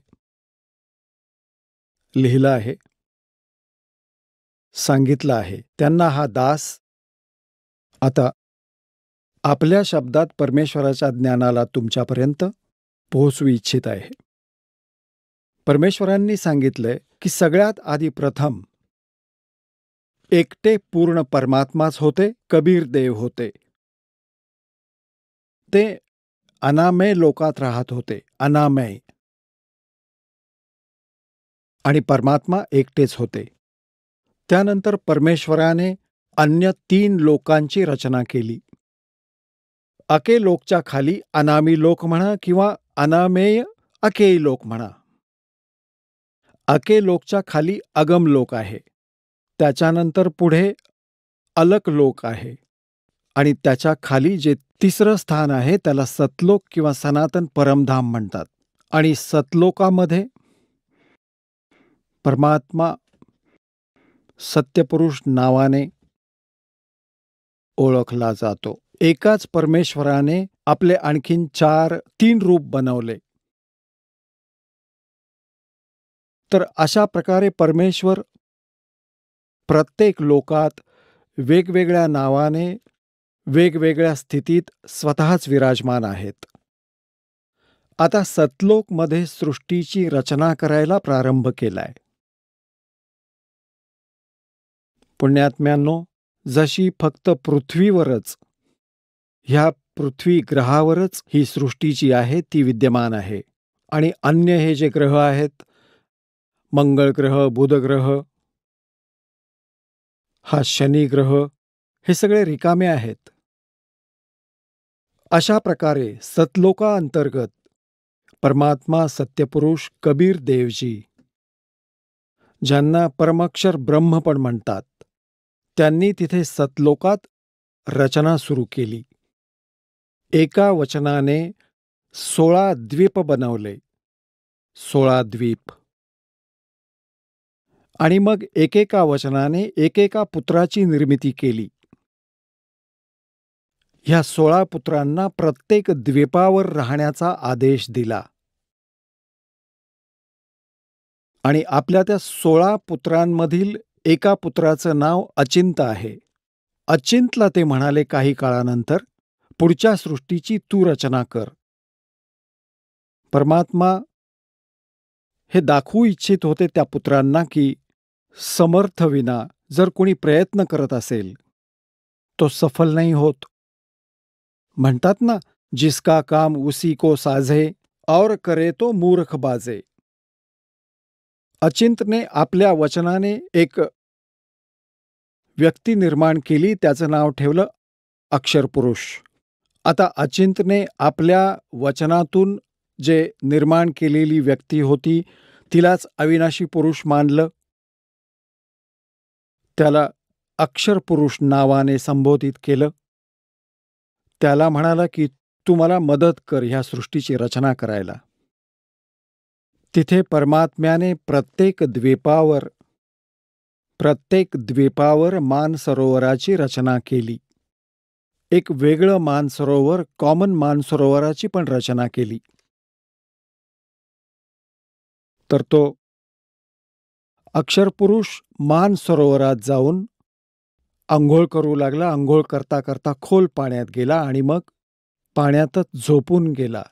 लिहिलं आहे, सांगितलं आहे. त्यांना हा दास आता आपल्या शब्दात परमेश्वराच्या ज्ञानाला तुमच्यापर्यंत पोहोचवू इच्छित आहे. परमेश्वरांनी सांगितलंय की सगळ्यात आधी प्रथम एकटे पूर्ण परमात्माच होते, कबीर देव होते. ते अनामय लोकात राहत होते, अनामय, आणि परमात्मा एकटेच होते. त्यानंतर परमेश्वराने अन्य 3 लोकांची रचना केली. अके लोकच्या खाली अनामी लोक म्हणा किंवा अनामेय अकेय लोक म्हणा. अके लोकच्या खाली अगम लोक आहे, त्याच्यानंतर पुढे अलक लोक आहे, आणि त्याच्या खाली जे 3रं स्थान आहे त्याला सतलोक किंवा सनातन परमधाम म्हणतात. आणि सतलोकामध्ये परमात्मा सत्यपुरुष नावाने ओळखला जातो. एकाच परमेश्वराने आपले आणखीन 3 रूप बनवले. तर अशा प्रकारे परमेश्वर प्रत्येक लोकात वेगवेगळ्या नावाने, वेगवेगळ्या स्थितीत स्वतःच विराजमान आहेत. आता सतलोकमध्ये सृष्टीची रचना करायला प्रारंभ केलाय. पुण्यात्म्यांनो, जशी फक्त पृथ्वीवरच, ह्या पृथ्वी ग्रहावरच ही सृष्टीची आहे ती विद्यमान आहे. आणि अन्य हे जे ग्रह आहेत, मंगळ ग्रह, बुध ग्रह, हा शनी ग्रह, हे सगळे रिकामे आहेत. अशा प्रकारे सतलोकाअंतर्गत परमात्मा सत्यपुरुष कबीर देवजी, ज्यांना परमाक्षर ब्रह्म पण म्हणतात, त्यांनी तिथे सतलोकात रचना सुरू केली. एका वचनाने 16 द्वीप बनवले, 16 द्वीप. आणि मग एकेका वचनाने एकेका पुत्राची निर्मिती केली. ह्या 16 पुत्रांना प्रत्येक द्वीपावर राहण्याचा आदेश दिला. आणि आपल्या त्या 16 पुत्रांमधील एका पुत्राचं नाव अचिंत आहे. अचिंतला ते म्हणाले काही काळानंतर, पुढच्या सृष्टीची तू रचना कर. परमात्मा हे दाखवू इच्छित होते त्या पुत्रांना की समर्थ विना जर कोणी प्रयत्न करत असेल तो सफल नाही होत. म्हणतात ना, जिसका काम उसी को साझे और करे तो मूर्ख बाजे. अचिंतने आपल्या वचनाने एक व्यक्ती निर्माण केली, त्याचं नाव ठेवलं अक्षरपुरुष. आता अचिंतने आपल्या वचनातून जे निर्माण केलेली व्यक्ती होती तिलाच अविनाशी पुरुष मानलं. त्याला अक्षरपुरुष नावाने संबोधित केलं. त्याला म्हणाला की तू मला मदत कर ह्या सृष्टीची रचना करायला. तिथे परमात्म्याने प्रत्येक द्वीपावर मानसरोवराची रचना केली. एक वेगळं मानसरोवर, कॉमन मानसरोवराची पण रचना केली. तर तो अक्षरपुरुष मानसरोवरात जाऊन आंघोळ करू लागला. आंघोळ करता करता खोल पाण्यात गेला आणि मग पाण्यातच झोपून गेला.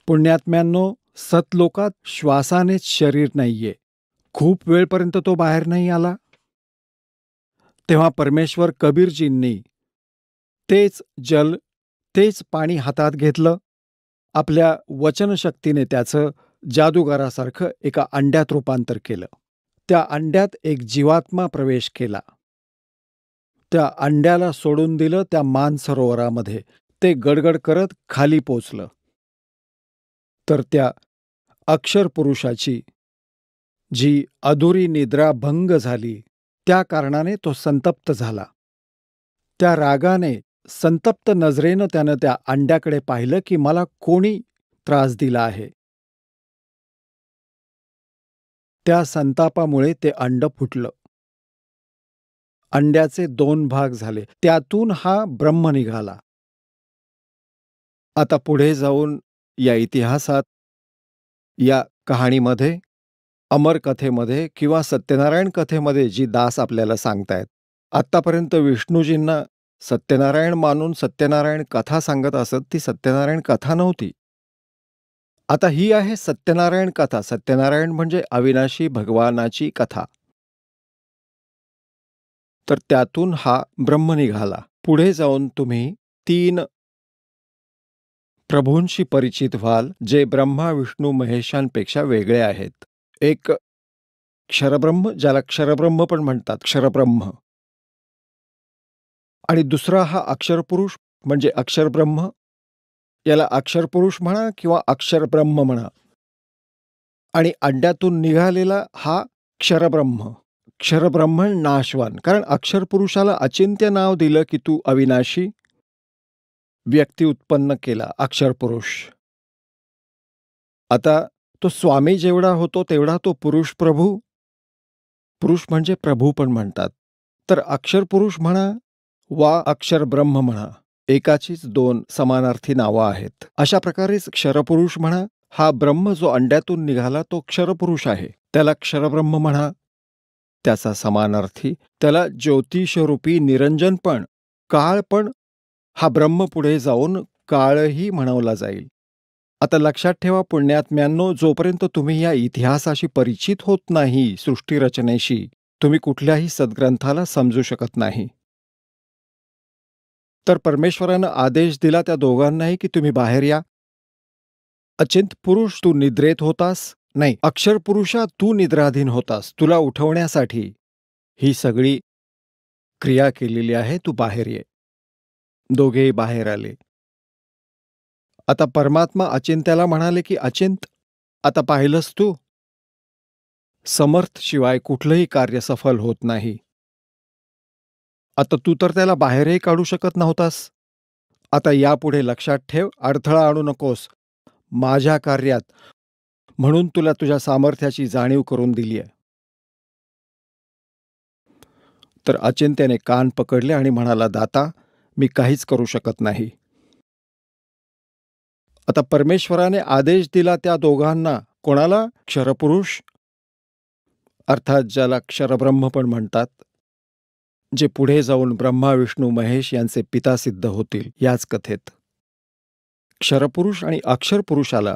पुण्यात्म्यांनो, सतलोकात श्वासानेच शरीर नाहीये. खूप वेळपर्यंत तो बाहेर नाही आला. तेव्हा परमेश्वर कबीरजींनी तेच जल, तेच पाणी हातात घेतलं. आपल्या वचनशक्तीने त्याचं जादूगारासारखं एका अंड्यात रूपांतर केलं. त्या अंड्यात एक जीवात्मा प्रवेश केला. त्या अंड्याला सोडून दिलं त्या मानसरोवरामध्ये. ते गडगड करत खाली पोचलं. तर त्या अक्षरपुरुषाची जी अधुरी निद्रा भंग झाली, त्या कारणाने तो संतप्त झाला. त्या रागाने, संतप्त नजरेनं त्यानं त्या अंड्याकडे पाहिलं की मला कोणी त्रास दिला आहे. त्या संतापामुळे ते अंड फुटलं. अंड्याचे 2 भाग झाले. त्यातून हा ब्रह्म निघाला. आता पुढे जाऊन या इतिहासात, या कहाणीमध्ये, अमर कथेमध्ये किंवा सत्यनारायण कथेमध्ये जी दास आपल्याला सांगतायत, आत्तापर्यंत विष्णूजींना सत्यनारायण मानून सत्यनारायण कथा सांगत असत, ती सत्यनारायण कथा नव्हती. आता ही आहे सत्यनारायण कथा. सत्यनारायण म्हणजे अविनाशी भगवानाची कथा. तर त्यातून हा ब्रह्म निघाला. पुढे जाऊन तुम्ही 3 प्रभूंशी परिचित व्हाल, जे ब्रह्मा विष्णू महेशांपेक्षा वेगळे आहेत. एक क्षरब्रह्म, ज्याला क्षरब्रह्म पण म्हणतात, क्षरब्रह्म. आणि दुसरा हा अक्षरपुरुष म्हणजे अक्षरब्रह्म. याला अक्षरपुरुष म्हणा किंवा अक्षरब्रह्म म्हणा. आणि अंड्यातून निघालेला हा क्षरब्रह्म. क्षरब्रह्मण नाशवान. कारण अक्षरपुरुषाला अचिंत्य नाव दिलं की तू अविनाशी व्यक्ती उत्पन्न केला, अक्षरपुरुष. आता तो स्वामी जेवढा होतो तेवढा तो पुरुष प्रभू. पुरुष म्हणजे प्रभू पण म्हणतात. तर अक्षरपुरुष म्हणा वा अक्षरब्रह्म म्हणा, एकाचीच 2 समानार्थी नावं आहेत. अशा प्रकारेच क्षरपुरुष म्हणा, हा ब्रह्म जो अंड्यातून निघाला तो क्षरपुरुष आहे. त्याला क्षरब्रह्म म्हणा, त्याचा समानार्थी. त्याला ज्योतिषरूपी निरंजन पण, काळ पण, हा ब्रह्म पुढे जाऊन काळही म्हणवला जाईल. आता लक्षात ठेवा पुण्यात्म्यांनो, जोपर्यंत तुम्ही या इतिहासाशी परिचित होत नाही, सृष्टीरचनेशी, तुम्ही कुठल्याही सद्ग्रंथाला समजू शकत नाही. तर परमेश्वरानं आदेश दिला त्या दोघांनाही की तुम्ही बाहेर या. अचिंत पुरुष, तू निद्रेत होतास? नाही, अक्षर पुरुषा, तू निद्राधीन होतास. तुला उठवण्यासाठी ही सगळी क्रिया केलेली आहे. तू बाहेर ये. दोघेही बाहेर आले. आता परमात्मा अचिंत्याला म्हणाले की अचिंत, आता पाहिलंस तू, समर्थ शिवाय कुठलंही कार्य सफल होत नाही. आता तू तर त्याला बाहेरही काढू शकत नव्हतास. आता यापुढे लक्षात ठेव, अडथळा आणू नकोस माझ्या कार्यात, म्हणून तुला तुझ्या सामर्थ्याची जाणीव करून दिली आहे. तर अचिंत्याने कान पकडले आणि म्हणाला, दाता, मी काहीच करू शकत नाही. आता परमेश्वराने आदेश दिला त्या दोघांना. कोणाला? क्षरपुरुष, अर्थात ज्याला क्षरब्रह्म पण म्हणतात, जे पुढे जाऊन ब्रह्मा विष्णू महेश यांचे पिता सिद्ध होतील याच कथेत. क्षरपुरुष आणि अक्षरपुरुषाला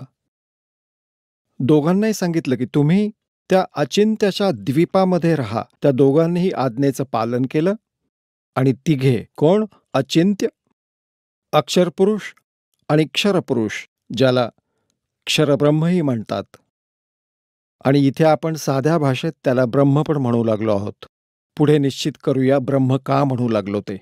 दोघांनाही सांगितलं की तुम्ही त्या अचिंत्याच्या द्वीपामध्ये राहा. त्या दोघांनीही आज्ञेचं पालन केलं आणि तिघे, कोण? अचिंत्य, अक्षरपुरुष आणि क्षरपुरुष, ज्याला क्षरब्रह्मही म्हणतात. आणि इथे आपण साध्या भाषेत त्याला ब्रह्म पण म्हणू लागलो आहोत. पुढे निश्चित करूया ब्रह्म का म्हणू लागलो ते.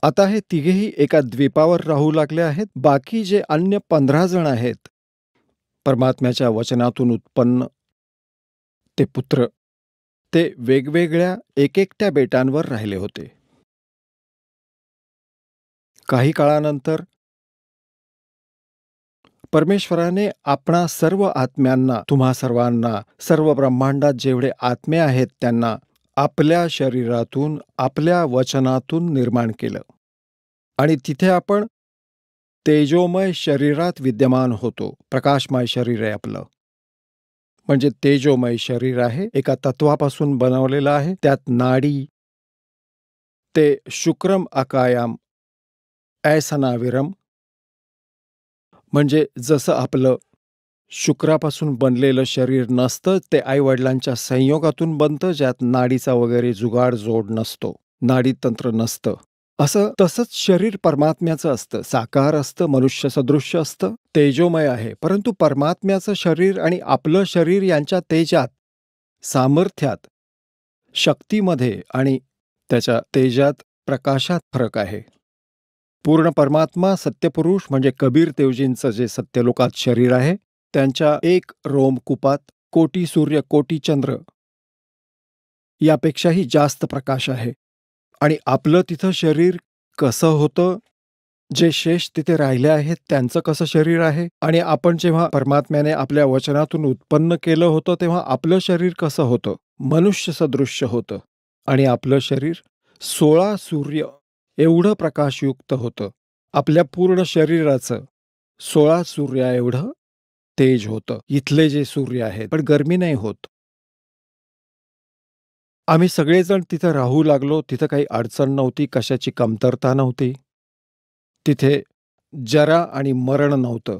आता हे तिघेही एका द्वीपावर राहू लागले आहेत. बाकी जे अन्य 15 जण आहेत, परमात्म्याच्या वचनातून उत्पन्न ते पुत्र, ते वेगवेगळ्या एकेकट्या बेटांवर राहिले होते. काही काळानंतर परमेश्वराने आपणा सर्व आत्म्यांना, तुम्हा सर्वांना, सर्व ब्रह्मांडात जेवढे आत्मे आहेत त्यांना आपल्या शरीरातून, आपल्या वचनातून निर्माण केलं. आणि तिथे आपण तेजोमय शरीरात विद्यमान होतो. प्रकाशमय शरीर आहे आपलं. म्हणजे तेजोमय शरीर आहे, एका तत्वापासून बनवलेलं आहे. त्यात नाडी, ते शुक्रम अकायाम ऐसनाविरम, म्हणजे जसं आपलं शुक्रापासून बनलेलं शरीर नसतं, ते आईवडिलांच्या संयोगातून बनतं, ज्यात नाडीचा वगैरे जुगाड जोड नसतो, नाडी तंत्र नसतं. असं तसंच शरीर परमात्म्याचं असतं. साकार असतं, मनुष्य सदृश्य असतं, तेजोमय आहे. परंतु परमात्म्याचं शरीर आणि आपलं शरीर यांच्या तेजात, सामर्थ्यात, शक्तीमध्ये आणि त्याच्या तेजात, प्रकाशात फरक आहे. पूर्ण परमात्मा सत्यपुरुष म्हणजे कबीर देवजींचं जे सत्यलोकात शरीर आहे, त्यांच्या एक रोमकुपात कोटी सूर्य कोटी चंद्र यापेक्षाही जास्त प्रकाश आहे. आणि आपलं तिथं शरीर कसं होतं, जे शेष तिथे राहिले आहेत त्यांचं कसं शरीर आहे, आणि आपण जेव्हा परमात्म्याने आपल्या वचनातून उत्पन्न केलं होतं तेव्हा आपलं शरीर कसं होतं, मनुष्य सदृश्य होतं. आणि आपलं शरीर 16 सूर्य एवढं प्रकाशयुक्त होतं. आपल्या पूर्ण शरीराचं 16 सूर्या एवढं तेज होतं. इथले जे सूर्य आहेत, पण गरमी नाही होत. आम्ही सगळेजण तिथं राहू लागलो. तिथं काही अडचण नव्हती, कशाची कमतरता नव्हती. तिथे जरा आणि मरण नव्हतं.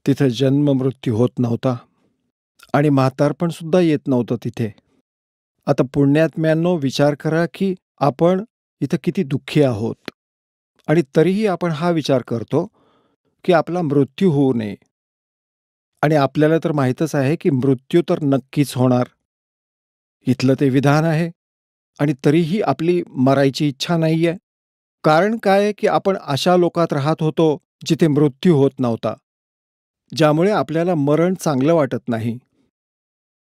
तिथे जन्म मृत्यू होत नव्हता आणि म्हातारपण सुद्धा येत नव्हतं तिथे. आता पुण्यात्म्यांनो, विचार करा की आपण इथं किती दुःखी आहोत आणि तरीही आपण हा विचार करतो की आपला मृत्यू होऊ नये. आणि आपल्याला तर माहीतच आहे की मृत्यू तर नक्कीच होणार. इथलं ते विधान आहे आणि तरीही आपली मरायची इच्छा नाहीये. कारण काय आहे की आपण अशा लोकात राहत होतो जिथे मृत्यू होत नव्हता, ज्यामुळे आपल्याला मरण चांगलं वाटत नाही.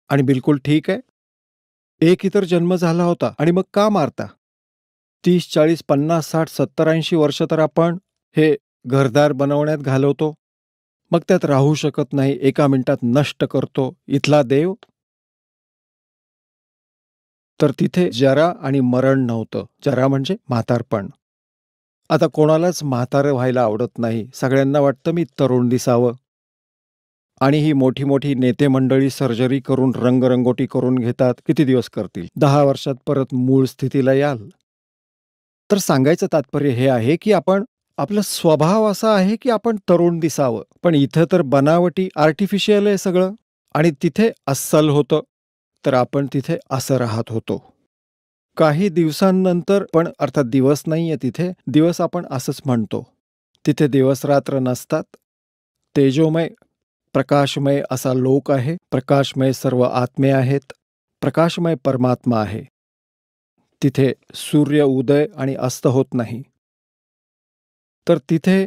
आणि बिलकुल ठीक आहे, एक इतर जन्म झाला होता आणि मग का मारता? 30, 40, 50, 60, 70, 80 वर्ष तर आपण हे घरदार बनवण्यात घालवतो, मग त्यात राहू शकत नाही, एका मिनिटात नष्ट करतो. इथला देव तर तिथे जरा आणि मरण नव्हतं. जरा म्हणजे म्हातारपण. आता कोणालाच म्हातारं व्हायला आवडत नाही. सगळ्यांना वाटतं मी तरुण दिसावं. आणि ही मोठी मोठी नेते मंडळी सर्जरी करून रंगरंगोटी करून घेतात. किती दिवस करतील? 10 वर्षात परत मूळ स्थितीला याल. तर सांगायचं तात्पर्य हे आहे की आपला स्वभाव असा आहे की आपण तरुण दिसावं. पण इथं तर बनावटी, आर्टिफिशियल आहे सगळं. आणि तिथे अस्सल होतं तर आपण तिथे असं राहत होतो. काही दिवसांनंतर, पण अर्थात दिवस नाहीये तिथे, दिवस आपण असंच म्हणतो. तिथे दिवस रात्र नसतात. तेजोमय प्रकाशमय असा लोक आहे. प्रकाशमय सर्व आत्मे आहेत. प्रकाशमय परमात्मा आहे. तिथे सूर्य उदय आणि अस्त होत नाही. तर तिथे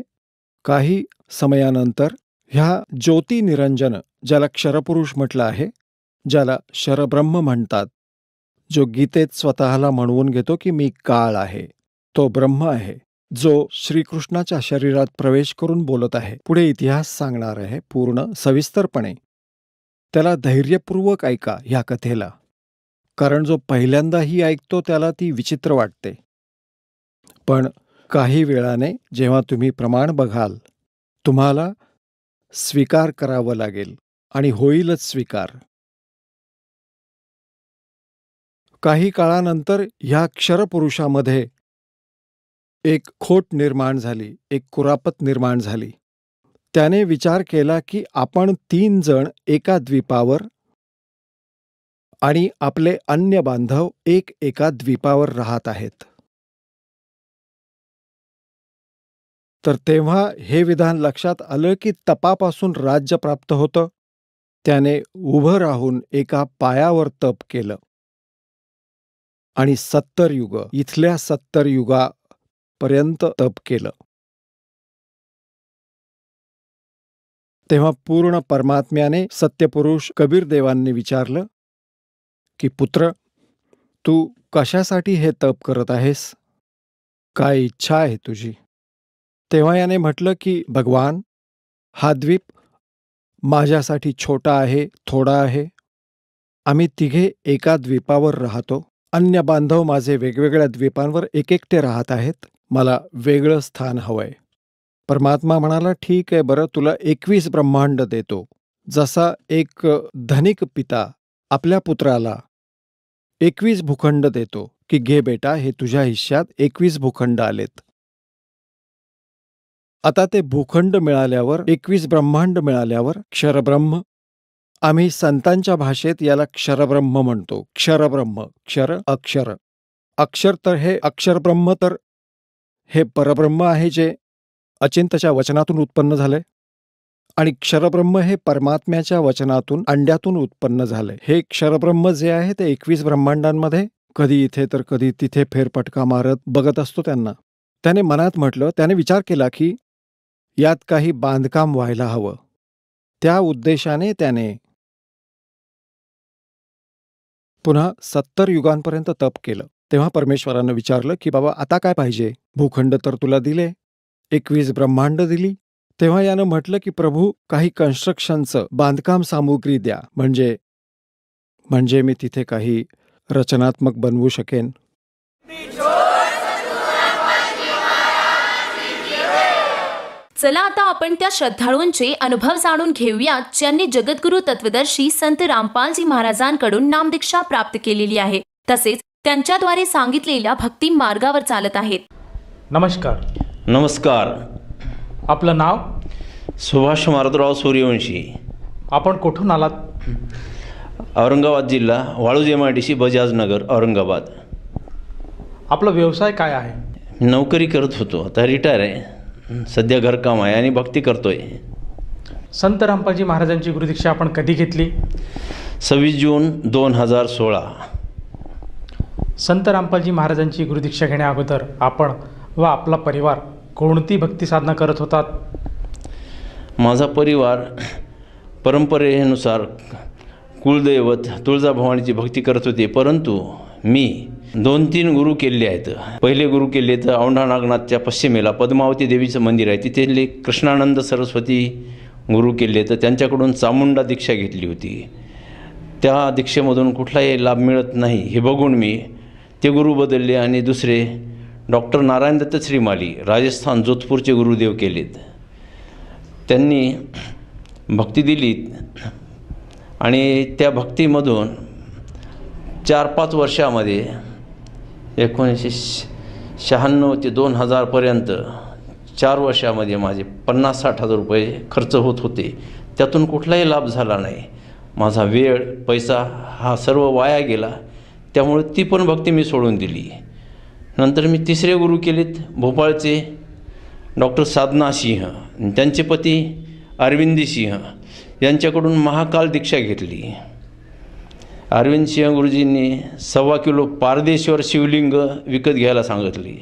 काही समयानंतर ह्या ज्योती निरंजन, ज्याला क्षरपुरुष म्हटलं आहे, ज्याला शरब्रह्म म्हणतात, जो गीतेत स्वतःला म्हणवून घेतो की मी काळ आहे, तो ब्रह्म आहे, जो श्रीकृष्णाच्या शरीरात प्रवेश करून बोलत आहे. पुढे इतिहास सांगणार आहे पूर्ण सविस्तरपणे. त्याला धैर्यपूर्वक ऐका ह्या कथेला, कारण जो पहिल्यांदाही ऐकतो त्याला ती विचित्र वाटते. पण काही वेळाने जेव्हा तुम्ही प्रमाण बघाल, तुम्हाला स्वीकार करावं लागेल आणि होईलच स्वीकार. काही काळानंतर ह्या क्षरपुरुषामध्ये एक खोट निर्माण झाली, एक कुरापत निर्माण झाली. त्याने विचार केला की आपण 3 जण एका द्वीपावर आणि आपले अन्य बांधव एका द्वीपावर राहत आहेत. तर तेव्हा हे विधान लक्षात आलं की तपापासून राज्य प्राप्त होतं. त्याने उभं राहून एका पायावर तप केलं आणि 70 युग, इथल्या 70 युगापर्यंत तप केलं. तेव्हा पूर्ण परमात्म्याने सत्यपुरुष कबीर देवांनी विचारलं की पुत्र, तू कशासाठी हे तप करत आहेस? काय इच्छा आहे तुझी? तेव्हा याने म्हटलं की भगवान, हा द्वीप माझ्यासाठी छोटा आहे, थोडा आहे. आम्ही तिघे एका द्वीपावर राहतो. अन्य बांधव माझे वेगवेगळ्या द्वीपांवर एकटे राहत आहेत. मला वेगळं स्थान हवंय. परमात्मा म्हणाला, ठीक आहे, बरं, तुला 21 ब्रह्मांड देतो. जसा एक धनिक पिता आपल्या पुत्राला 21 भूखंड देतो की घे बेटा, हे तुझ्या हिश्श्यात 21 भूखंड आलेत. आता ते भूखंड मिळाल्यावर, 21 ब्रह्मांड मिळाल्यावर क्षरब्रह्म, आम्ही संतांच्या भाषेत याला क्षरब्रह्म म्हणतो. क्षरब्रह्म, क्षर अक्षर, अक्षर तर हे अक्षरब्रह्म, तर हे परब्रह्म आहे जे अचिंतच्या वचनातून उत्पन्न झालंय. आणि क्षरब्रह्म हे परमात्म्याच्या वचनातून, अंड्यातून उत्पन्न झालंय. हे क्षरब्रह्म जे आहे ते 21 ब्रह्मांडांमध्ये कधी इथे तर कधी तिथे फेरफटका मारत बघत असतो त्यांना. त्याने मनात म्हटलं, त्याने विचार केला की यात काही बांधकाम व्हायला हवं. त्या उद्देशाने त्याने पुन्हा 70 युगांपर्यंत तप केलं. तेव्हा परमेश्वरानं विचारलं की बाबा, आता काय पाहिजे? भूखंड तर तुला दिले, 21 ब्रह्मांड दिली. तेव्हा यानं म्हटलं की प्रभू, काही कन्स्ट्रक्शनचं बांधकाम सामुग्री द्या, म्हणजे मी तिथे काही रचनात्मक बनवू शकेन. चला आता आपण त्या श्रद्धाळूंचे अनुभव जाणून घेऊया, ज्यांनी जगद्गुरु तत्वदर्शी संत रामपालजी महाराजांकडून नामदीक्षा प्राप्त केलेली आहे, तसेच त्यांच्याद्वारे सांगितलेल्या भक्ती मार्गावर चालत आहेत. नमस्कार. नमस्कार. आपलं नाव? सुभाष मारुतराव सूर्यवंशी. आपण कुठून आलात? औरंगाबाद जिल्हा, वाळूज MIDC, बजाजनगर, औरंगाबाद. आपला व्यवसाय काय आहे? नोकरी करत होतो, आता रिटायर आहे. सध्या घरकाम आहे आणि भक्ती करतोय. संत रामपालजी महाराजांची गुरुदीक्षा आपण कधी घेतली? 26 जून 2016. संत रामपालजी महाराजांची गुरुदीक्षा घेण्याअगोदर आपण व आपला परिवार कोणती भक्ती साधना करत होतात? माझा परिवार परंपरेनुसार कुलदैवत तुळजाभवानीची भक्ती करत होते, परंतु मी 2-3 गुरु केले आहेत. पहिले गुरु केले तर औंढा नागनाथच्या पश्चिमेला पद्मावती देवीचं मंदिर आहे, तिथले कृष्णानंद सरस्वती गुरु केले. तर त्यांच्याकडून चामुंडा दीक्षा घेतली होती. त्या दीक्षेमधून कुठलाही लाभ मिळत नाही हे बघून मी ते गुरु बदलले आणि दुसरे डॉक्टर नारायण दत्त श्रीमाली, राजस्थान, जोधपूरचे गुरुदेव केलेत. त्यांनी भक्ती दिली आणि त्या भक्तीमधून 4-5 वर्षामध्ये 1996 ते 2000पर्यंत 4 वर्षामध्ये माझे 50-60 हजार रुपये खर्च होत होते. त्यातून कुठलाही लाभ झाला नाही. माझा वेळ पैसा हा सर्व वाया गेला. त्यामुळे ती पण भक्ती मी सोडून दिली. नंतर मी तिसरे गुरु केलेत भोपाळचे डॉक्टर साधना सिंह, त्यांचे पती अरविंदी सिंह यांच्याकडून महाकाल दीक्षा घेतली. अरविंद सिंह गुरुजींनी 1.25 किलो पारदेश्वर शिवलिंग विकत घ्यायला सांगितली.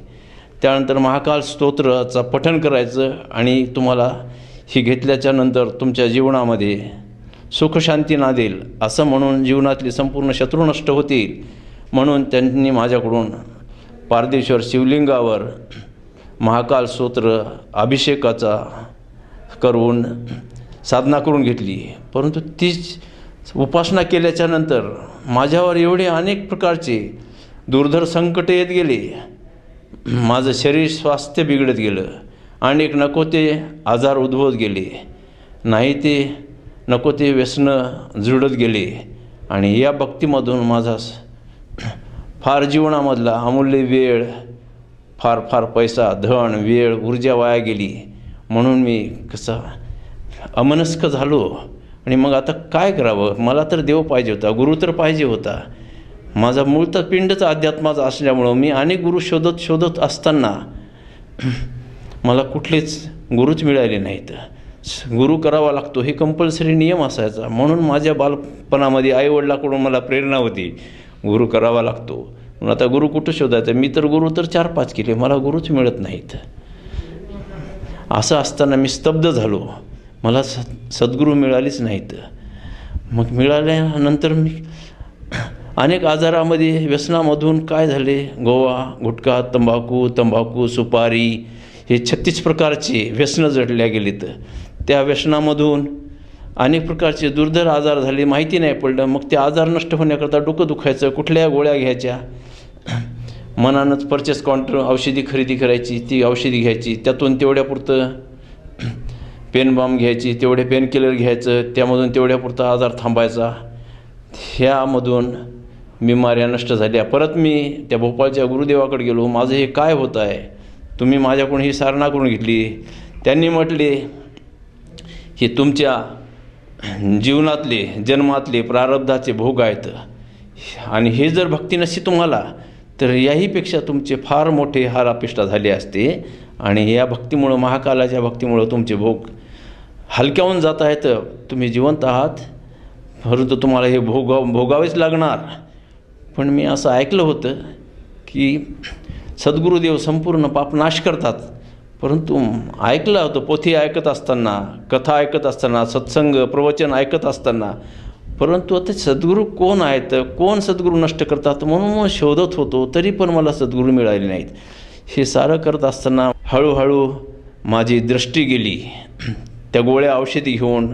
त्यानंतर महाकाल स्तोत्राचा पठण करायचं आणि तुम्हाला ही घेतल्याच्या नंतर तुमच्या जीवनामध्ये सुखशांती नांदेल असं म्हणून जीवनातले संपूर्ण शत्रू नष्ट होतील म्हणून त्यांनी माझ्याकडून पारदेश्वर शिवलिंगावर महाकाल स्तोत्र अभिषेकाचा करून साधना करून घेतली. परंतु तीच उपासना केल्याच्या नंतर माझ्यावर एवढे अनेक प्रकारचे दुर्धर संकट येत गेले. माझं शरीर स्वास्थ्य बिघडत गेलं. अनेक नको ते आजार उद्भवत गेले. नाही ते नको ते व्यसनं जुळत गेले. आणि या भक्तीमधून माझा फार जीवनामधला अमूल्य वेळ, फार पैसा, धन, वेळ, ऊर्जा वाया गेली. म्हणून मी कसा अमनस्क झालो. आणि मग आता काय करावं? मला तर देव पाहिजे होता, गुरु तर पाहिजे होता. माझा मूळचा पिंडच अध्यात्माचा असल्यामुळं मी अनेक गुरु शोधत असताना मला कुठलेच गुरुच मिळाले नाहीत. गुरु करावा लागतो हे कंपल्सरी नियम असायचा. म्हणून माझ्या बालपणामध्ये आईवडिलाकडून मला प्रेरणा होती, गुरु करावा लागतो. म्हणून आता गुरु कुठं शोधायचा? मी तर गुरु तर 4-5 केले, मला गुरुच मिळत नाहीत. असं असताना मी स्तब्ध झालो. मला सद्गुरू मिळालीच नाहीत. मग मिळाल्यानंतर मी अनेक आजारामध्ये व्यसनामधून काय झाले, गोवा, गुटखा, तंबाखू, सुपारी हे 36 प्रकारचे व्यसनं जडल्या गेलीत. त्या व्यसनामधून अनेक प्रकारचे दुर्धर आजार झाले, माहिती नाही पडलं. मग ते आजार नष्ट होण्याकरता डोकं दुखायचं, कुठल्या गोळ्या घ्यायच्या, मनानंच परचेस काउंटर औषधी खरेदी करायची, ती औषधी घ्यायची, त्यातून तेवढ्यापुरतं पेन बॉम्ब घ्यायची, तेवढे पेन किलर घ्यायचं, त्यामधून तेवढ्यापुरता आजार थांबायचा. ह्यामधून बिमाऱ्या नष्ट झाल्या. परत मी त्या भोपाळच्या गुरुदेवाकडे गेलो. माझं हे काय होत आहे? तुम्ही माझ्याकडून ही साधना करून घेतली. त्यांनी म्हटले की तुमच्या जीवनातले जन्मातले प्रारब्धाचे भोग आहेत आणि हे जर भक्ती नसती तुम्हाला तर याहीपेक्षा तुमचे फार मोठे हार अपेष्टा झाले असते. आणि या भक्तीमुळं, महाकालाच्या भक्तीमुळं तुमचे भोग हलक्याहून जात आहेत. तुम्ही जिवंत आहात, परंतु तुम्हाला हे भोगावेच लागणार. पण मी असं ऐकलं होतं की सद्गुरुदेव संपूर्ण पाप नाश करतात. परंतु ऐकलं होतं, पोथी ऐकत असताना, कथा ऐकत असताना, सत्संग प्रवचन ऐकत असताना, परंतु आता सद्गुरू कोण आहेत, कोण सद्गुरू नष्ट करतात म्हणून मग शोधत होतो. तरी पण मला सद्गुरू मिळाले नाहीत. हे सारं करत असताना हळूहळू माझी दृष्टी गेली. त्या गोळ्या औषधी घेऊन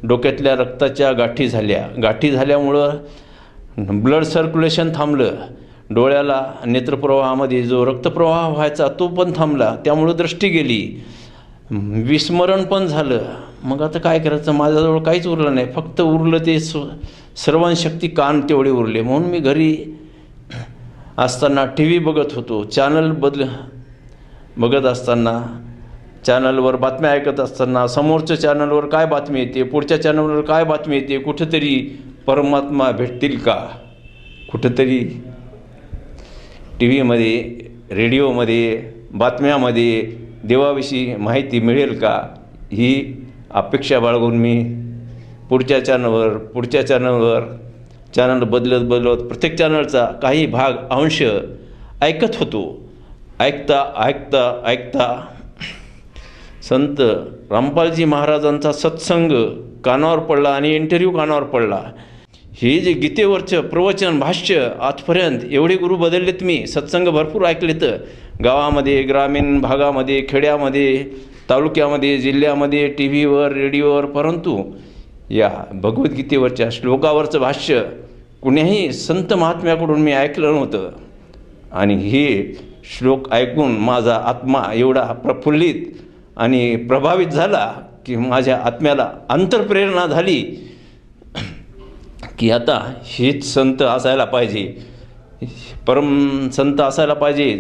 डोक्यातल्या रक्ताच्या गाठी झाल्यामुळं ब्लड सर्क्युलेशन थांबलं. डोळ्याला नेत्रप्रवाहामध्ये जो रक्तप्रवाह व्हायचा तो पण थांबला. त्यामुळं दृष्टी गेली, विस्मरण पण झालं. मग आता काय करायचं? माझ्याजवळ काहीच उरलं नाही. फक्त उरलं ते श्रवणशक्ती, कान तेवढे उरले. म्हणून मी घरी असताना TV बघत होतो. चॅनल बघत असताना, चॅनलवर बातम्या ऐकत असताना, समोरच्या चॅनलवर काय बातमी येते, पुढच्या चॅनलवर काय बातमी येते, कुठंतरी परमात्मा भेटतील का, कुठंतरी TV मध्ये, रेडिओमध्ये, बातम्यामध्ये देवाविषयी माहिती मिळेल का, ही अपेक्षा बाळगून मी पुढच्या चॅनलवर चॅनल बदलत प्रत्येक चॅनलचा काही भाग, अंश ऐकत होतो. ऐकता संत रामपालजी महाराजांचा सत्संग कानावर पडला आणि इंटरव्ह्यू कानावर पडला. हे जे गीतेवरचं प्रवचन, भाष्य, आजपर्यंत एवढे गुरु बदललेत मी. सत्संग भरपूर ऐकलेत, गावामध्ये, ग्रामीण भागामध्ये, खेड्यामध्ये, तालुक्यामध्ये, जिल्ह्यामध्ये, TV वर, रेडिओवर. परंतु या भगवद्गीतेवरच्या श्लोकावरचं भाष्य कुण्याही संत महात्म्याकडून मी ऐकलं नव्हतं. आणि हे श्लोक ऐकून माझा आत्मा एवढा प्रफुल्लित आणि प्रभावित झाला की माझ्या आत्म्याला अंतर्प्रेरणा झाली की आता हेच संत असायला पाहिजे, परम संत असायला पाहिजे.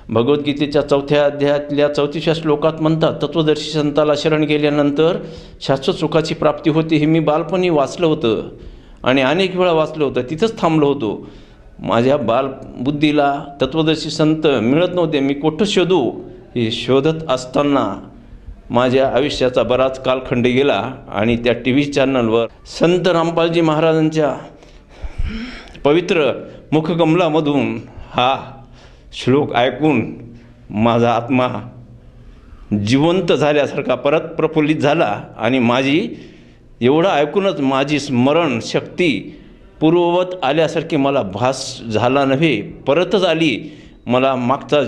भगवद्गीतेच्या 4थ्या अध्यायातल्या 34व्या श्लोकात म्हणतात, तत्वदर्शी संताला शरण गेल्यानंतर शाश्वत सुखाची प्राप्ती होते. हे मी बालपणी वाचलं होतं आणि अनेक वेळा वाचलं होतं. तिथंच थांबलो होतो. माझ्या बालबुद्धीला तत्वदर्शी संत मिळत नव्हते. मी कुठं शोधू हे शोधत असताना माझ्या आयुष्याचा बराच कालखंड गेला आणि त्या TV चॅनलवर संत रामपालजी महाराजांच्या पवित्र मुखकमलामधून हा श्लोक ऐकून माझा आत्मा जिवंत झाल्यासारखा परत प्रफुल्लित झाला आणि माझी एवढं ऐकूनच माझी स्मरण शक्ती पूर्ववत आल्यासारखी मला भास झाला नव्हे, परतच आली. मला मागचा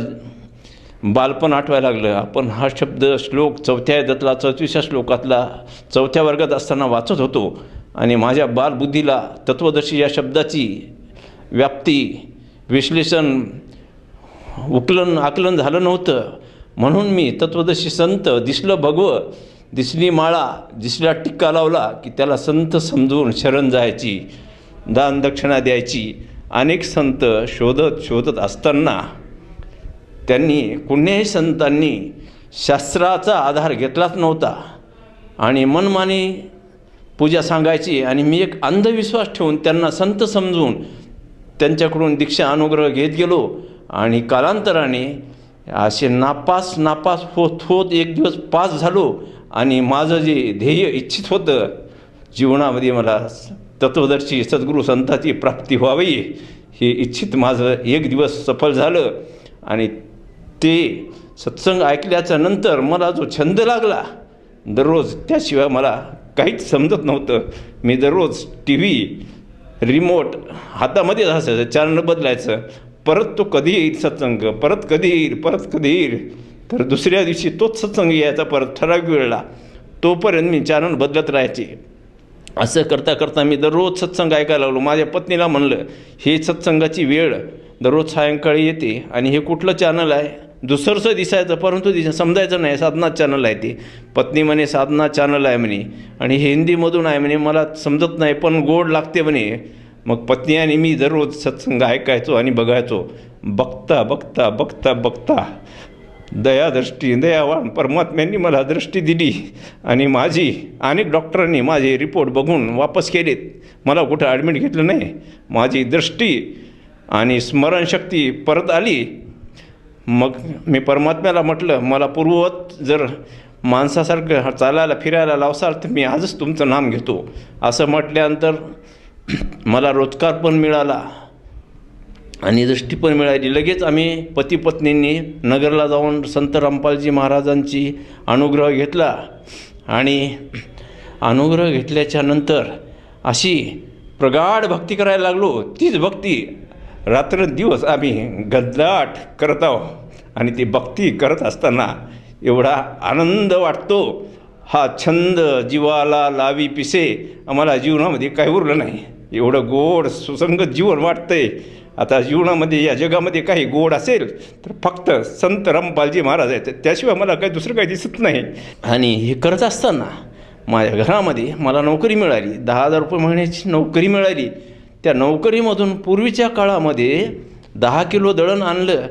बालपण आठवायला लागलं. आपण हा श्लोक 4थ्या अध्यायातला 34व्या श्लोकातला 4थ्या वर्गात असताना वाचत होतो आणि माझ्या बालबुद्धीला तत्वदर्शी या शब्दाची व्याप्ती, विश्लेषण, आकलन झालं नव्हतं. म्हणून मी तत्वदर्शी संत दिसलं भगवं, दिसली माळा, दिसला टिक्का लावला की त्याला संत समजून शरण जायची, दान दक्षिणा द्यायची. अनेक संत शोधत असताना त्यांनी कुणीही संतांनी शास्त्राचा आधार घेतलाच नव्हता आणि मनमानी पूजा सांगायची आणि मी एक अंधविश्वास ठेवून त्यांना संत समजून त्यांच्याकडून दीक्षा अनुग्रह घेत गेलो आणि कालांतराने असे नापास होत एक दिवस पास झालो आणि माझं जे ध्येय इच्छित होतं जीवनामध्ये, मला तत्वदर्शी सद्गुरू संतांची प्राप्ती व्हावी हे इच्छित माझं एक दिवस सफल झालं. आणि ते सत्संग ऐकल्याच्या नंतर मला जो छंद लागला दररोज, त्याशिवाय मला काहीच समजत नव्हतं. मी दररोज TV रिमोट हातामध्येच असायचं, चॅनल बदलायचं. परत तो कधी येईल सत्संग, परत कधी येईल. तर दुसऱ्या दिवशी तोच सत्संग यायचा परत ठराविक वेळेला. तोपर्यंत मी चॅनल बदलत राहायचे. असं करता करता मी दररोज सत्संग ऐकायला लागलो. माझ्या पत्नीला म्हणलं, हे सत्संगाची वेळ दररोज सायंकाळी येते आणि हे कुठलं चॅनल आहे? दुसरंसं दिसायचं परंतु समजायचं नाही. साधना चॅनल आहे ते. पत्नी म्हणे साधना चॅनल आहे म्हणे आणि हे हिंदीमधून आहे म्हणे, मला समजत नाही पण गोड लागते म्हणे. मग पत्नी आणि मी दररोज सत्संग ऐकायचो आणि बघायचो. बघता दयावान परमात्म्यांनी मला दृष्टी दिली आणि माझी अनेक डॉक्टरांनी माझे रिपोर्ट बघून वापस केलेत. मला कुठं ॲडमिट घेतलं नाही. माझी दृष्टी आणि स्मरणशक्ती परत आली. मग मी परमात्म्याला म्हटलं, मला पूर्ववत जर माणसासारखं चालायला फिरायला लावसाल तर मी आजच तुमचं नाम घेतो. असं म्हटल्यानंतर मला रोजगार पण मिळाला आणि दृष्टी पण मिळाली. लगेच आम्ही पती पत्नींनी नगरला जाऊन संत रामपालजी महाराजांची अनुग्रह घेतला आणि अनुग्रह घेतल्याच्या नंतर अशी प्रगाढ भक्ती करायला लागलो. तीच भक्ती रात्रंदिवस आम्ही गद्दाट करत आहोत आणि ती भक्ती करत असताना एवढा आनंद वाटतो. हा छंद जीवाला लावी पिसे, आम्हाला जीवनामध्ये काही उरलं नाही. एवढं गोड सुसंगत जीवन वाटतंय. आता जीवनामध्ये या जगामध्ये काही गोड असेल तर फक्त संत रामपालजी महाराज आहेत, त्याशिवाय मला काही दुसरं काही दिसत नाही. आणि हे करत असताना माझ्या घरामध्ये मला नोकरी मिळाली. 10,000 रुपये महिन्याची नोकरी मिळाली. त्या नोकरीमधून पूर्वीच्या काळामध्ये 10 किलो दळण आणलं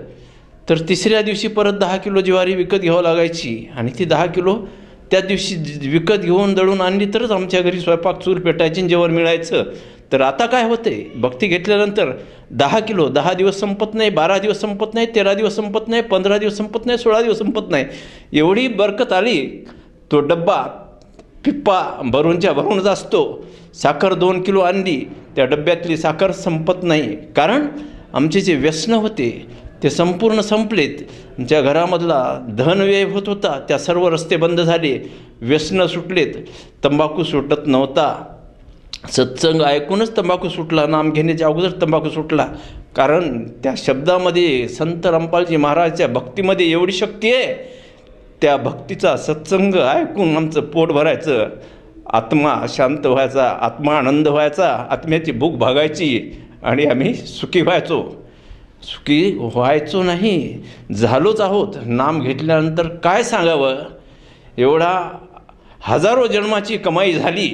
तर तिसऱ्या दिवशी परत 10 किलो ज्वारी विकत घ्यावं लागायची आणि ती 10 किलो त्या दिवशी विकत घेऊन दळून आणली तरच आमच्या घरी स्वयंपाक चूल पेटायची आणि जेवण मिळायचं. तर आता काय होते, भक्ती घेतल्यानंतर 10 किलो 10 दिवस संपत नाही, 12 दिवस संपत नाही, 13 दिवस संपत नाही, 15 दिवस संपत नाही, 16 दिवस संपत नाही. एवढी बरकत आली. तो डब्बा पिप्पा भरूनच असतो. साखर 2 किलो आणली, त्या डब्यातली साखर संपत नाही. कारण आमचे जे व्यसनं होते ते संपूर्ण संपलेत. ज्या घरामधला धनव्यय होत होता त्या सर्व रस्ते बंद झाले. व्यसनं सुटलेत. तंबाखू सुटत नव्हता. सत्संग ऐकूनच तंबाखू सुटला. नाम घेण्याच्या अगोदर तंबाखू सुटला. कारण त्या शब्दामध्ये संत रामपालजी महाराजच्या भक्तीमध्ये एवढी शक्ती आहे. त्या भक्तीचा सत्संग ऐकून आमचं पोट भरायचं, आत्मा शांत व्हायचा, आत्मा आनंद व्हायचा, आत्म्याची भूक भागायची आणि आम्ही सुखी व्हायचो. सुखी व्हायचो नाही, झालोच आहोत. नाम घेतल्यानंतर काय सांगावं, एवढा हजारो जन्माची कमाई झाली.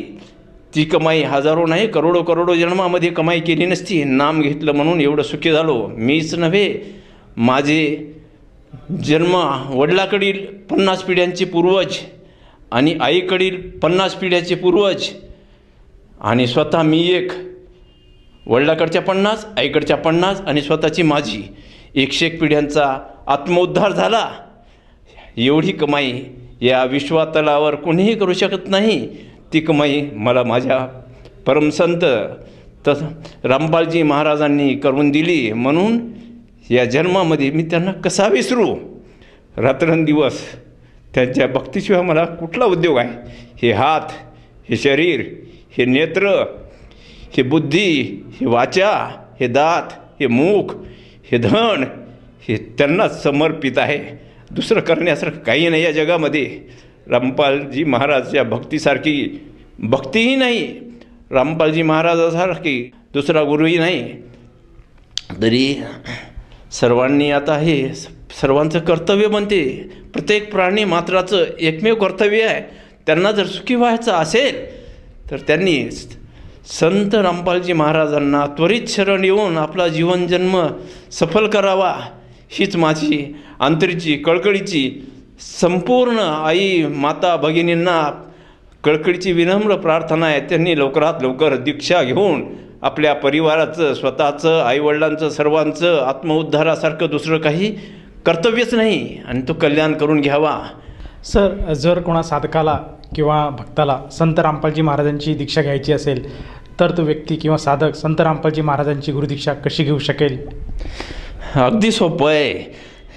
ती कमाई हजारो नाही करोडो जन्मामध्ये कमाई केली नसती. नाम घेतलं म्हणून एवढं सुखी झालो. मीच नव्हे, माझे जन्म वडिलाकडील 50 पिढ्यांचे पूर्वज आणि आईकडील 50 पिढ्याचे पूर्वज आणि स्वतः मी एक, वडिलाकडच्या 50, आईकडच्या 50 आणि स्वतःची माझी 101 पिढ्यांचा आत्मोद्धार झाला. एवढी कमाई या विश्वातलावर कोणीही करू शकत नाही. ती कमाई मला माझ्या परमसंत रामपालजी महाराजांनी करून दिली. म्हणून या जन्मामध्ये मी त्यांना कसा विसरू. रात्रंदिवस त्यांच्या भक्तीशिवाय मला कुठला उद्योग आहे. हे हात, हे शरीर, हे नेत्र, हे बुद्धी, हे वाचा, हे दात, हे मुख, हे धन, हे त्यांनाच समर्पित आहे. दुसरं करण्यासारखं काही नाही या जगामध्ये. रामपालजी महाराजच्या भक्तीसारखी भक्तीही नाही, रामपालजी महाराजासारखी दुसरा गुरुही नाही. तरी सर्वांनी आता हे सर्वांचं कर्तव्य बनते. प्रत्येक प्राणी मात्राचं एकमेव कर्तव्य आहे. त्यांना जर सुखी व्हायचं असेल तर त्यांनी संत रामपालजी महाराजांना त्वरित शरण येऊन आपला जीवन जन्म सफल करावा. हीच माझी अंतरीची कळकळीची संपूर्ण आई माता भगिनींना कळकळीची विनम्र प्रार्थना आहे. त्यांनी लवकरात लवकर दीक्षा घेऊन आपल्या परिवाराचं, स्वतःचं, आईवडिलांचं, सर्वांचं आत्मउद्धारासारखं दुसरं काही कर्तव्यच नाही आणि तो कल्याण करून घ्यावा. सर, जर कोणा साधकाला किंवा भक्ताला संत रामपालजी महाराजांची दीक्षा घ्यायची असेल तर तो व्यक्ती किंवा साधक संत रामपालजी महाराजांची गुरुदीक्षा कशी घेऊ शकेल? अगदी सोपं आहे.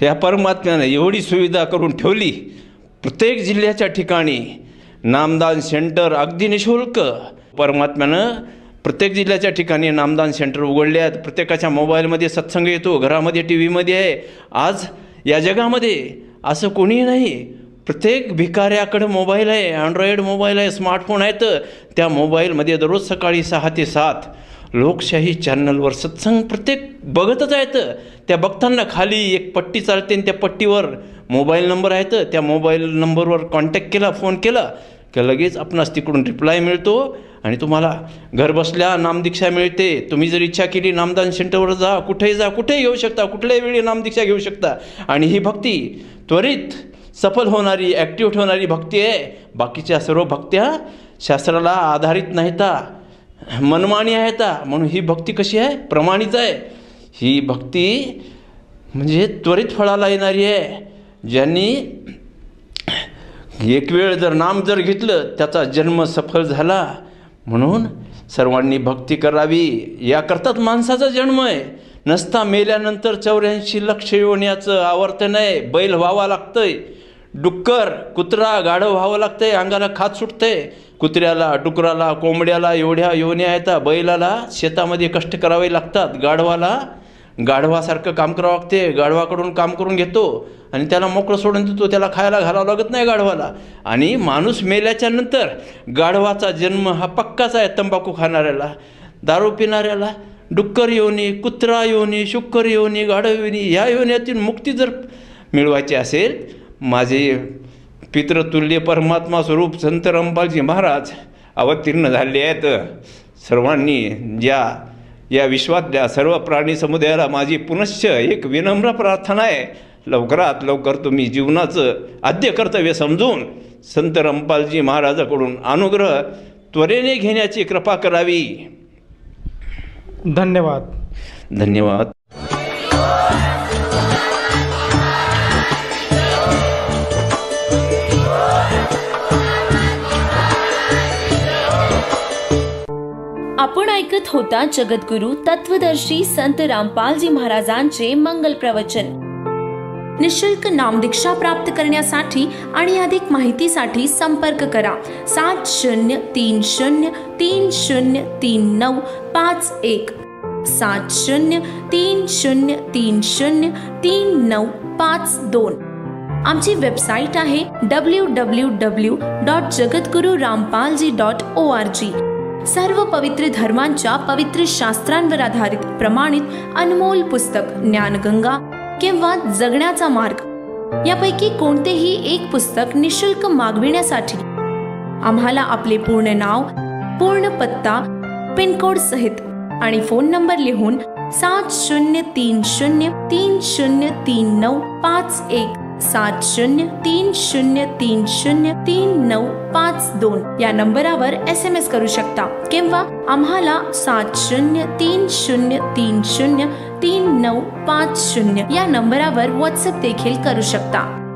या परमात्म्यानं एवढी सुविधा करून ठेवली. प्रत्येक जिल्ह्याच्या ठिकाणी नामदान सेंटर अगदी निःशुल्क. परमात्म्यानं प्रत्येक जिल्ह्याच्या ठिकाणी नामदान सेंटर उघडले आहेत. प्रत्येकाच्या मोबाईलमध्ये सत्संग येतो, घरामध्ये टी व्हीमध्ये आहे. आज या जगामध्ये असं कोणीही नाही. प्रत्येक भिकाऱ्याकडे मोबाईल आहे, अँड्रॉईड मोबाईल आहे, स्मार्टफोन आहेत. त्या मोबाईलमध्ये दररोज सकाळी 6 ते 7 लोकशाही चॅनलवर सत्संग प्रत्येक बघतच आहेत. त्या बघताना खाली एक पट्टी चालते आणि त्या पट्टीवर मोबाईल नंबर आहेत. त्या मोबाईल नंबरवर कॉन्टॅक्ट केला, फोन केला की लगेच आपणास तिकडून रिप्लाय मिळतो आणि तुम्हाला घरबसल्या नामदीक्षा मिळते. तुम्ही जर इच्छा केली नामदान सेंटरवर जा, कुठेही जा, कुठेही घेऊ शकता, कुठल्याही वेळी नामदीक्षा घेऊ शकता. आणि ही भक्ती त्वरित सफल होणारी, ॲक्टिव्ह होणारी भक्ती आहे. बाकीच्या सर्व भक्त्या शास्त्राला आधारित नाहीता, मनमानी आहेत. म्हणून ही भक्ती कशी आहे? प्रमाणित आहे. ही भक्ती म्हणजे त्वरित फळाला येणारी आहे. ज्यांनी एक वेळ जर नाम जर घेतलं त्याचा जन्म सफल झाला. म्हणून सर्वांनी भक्ती करावी. याकरताच माणसाचा जन्म आहे. नसता मेल्यानंतर 84 लक्ष योन्याचं आवर्तन आहे. बैल व्हावा लागतंय, डुक्कर, कुत्रा, गाढव व्हावं लागतंय, अंगाला खात सुटतंय. कुत्र्याला, डुकराला, कोंबड्याला एवढ्या योन्या आहेत. बैलाला शेतामध्ये कष्ट करावे लागतात. गाढवाला गाढवासारखं काम करावं लागते. गाढवाकडून काम करून घेतो आणि त्याला मोकळं सोडून देतो. त्याला खायला घालावं लागत नाही गाढवाला. आणि माणूस मेल्याच्या नंतर गाढवाचा जन्म हा पक्काच आहे. तंबाखू खाणाऱ्याला, दारू पिणाऱ्याला डुक्कर योनी, कुत्रा योनी, शुक्कर योनी, गाढव योनी, या योनीतून मुक्ती जर मिळवायची असेल, माझे पितृतुल्य परमात्मा स्वरूप संत रामपालजी महाराज अवतीर्ण झाले आहेत. सर्वांनी या विश्वातल्या सर्व प्राणी समुदायाला माझी पुनश्च एक विनम्र प्रार्थना आहे. लवकरात लवकर तुम्ही जीवनाचं आद्य कर्तव्य समजून संत रामपालजी महाराजाकडून अनुग्रह त्वरेने घेण्याची कृपा करावी. धन्यवाद. धन्यवाद. आपण ऐकत होता जगद्गुरु तत्वदर्शी संत रामपालजी महाराजांचे मंगल प्रवचन. निशुल्क नामदीक्षा प्राप्त करण्यासाठी आणि अधिक माहितीसाठी संपर्क करा 7030303951 7030303952. आमची वेबसाईट आहे www.jagadgururampalji.org. सर्व पवित्र धर्मांच्या पवित्र शास्त्रांवर आधारित प्रमाणित अनमोल पुस्तक ज्ञानगंगा किंवा जगण्याचा मार्ग यापैकी कोणतेही एक पुस्तक निशुल्क मागविण्यासाठी आम्हाला आपले पूर्ण नाव, पूर्ण पत्ता, पिनकोड सहित आणि फोन नंबर लिहून 7030303951 7030303952 या नंबरावर SMS करू शकता किंवा आम्हाला 7030303950 या नंबरावर WhatsApp देखील करू शकता.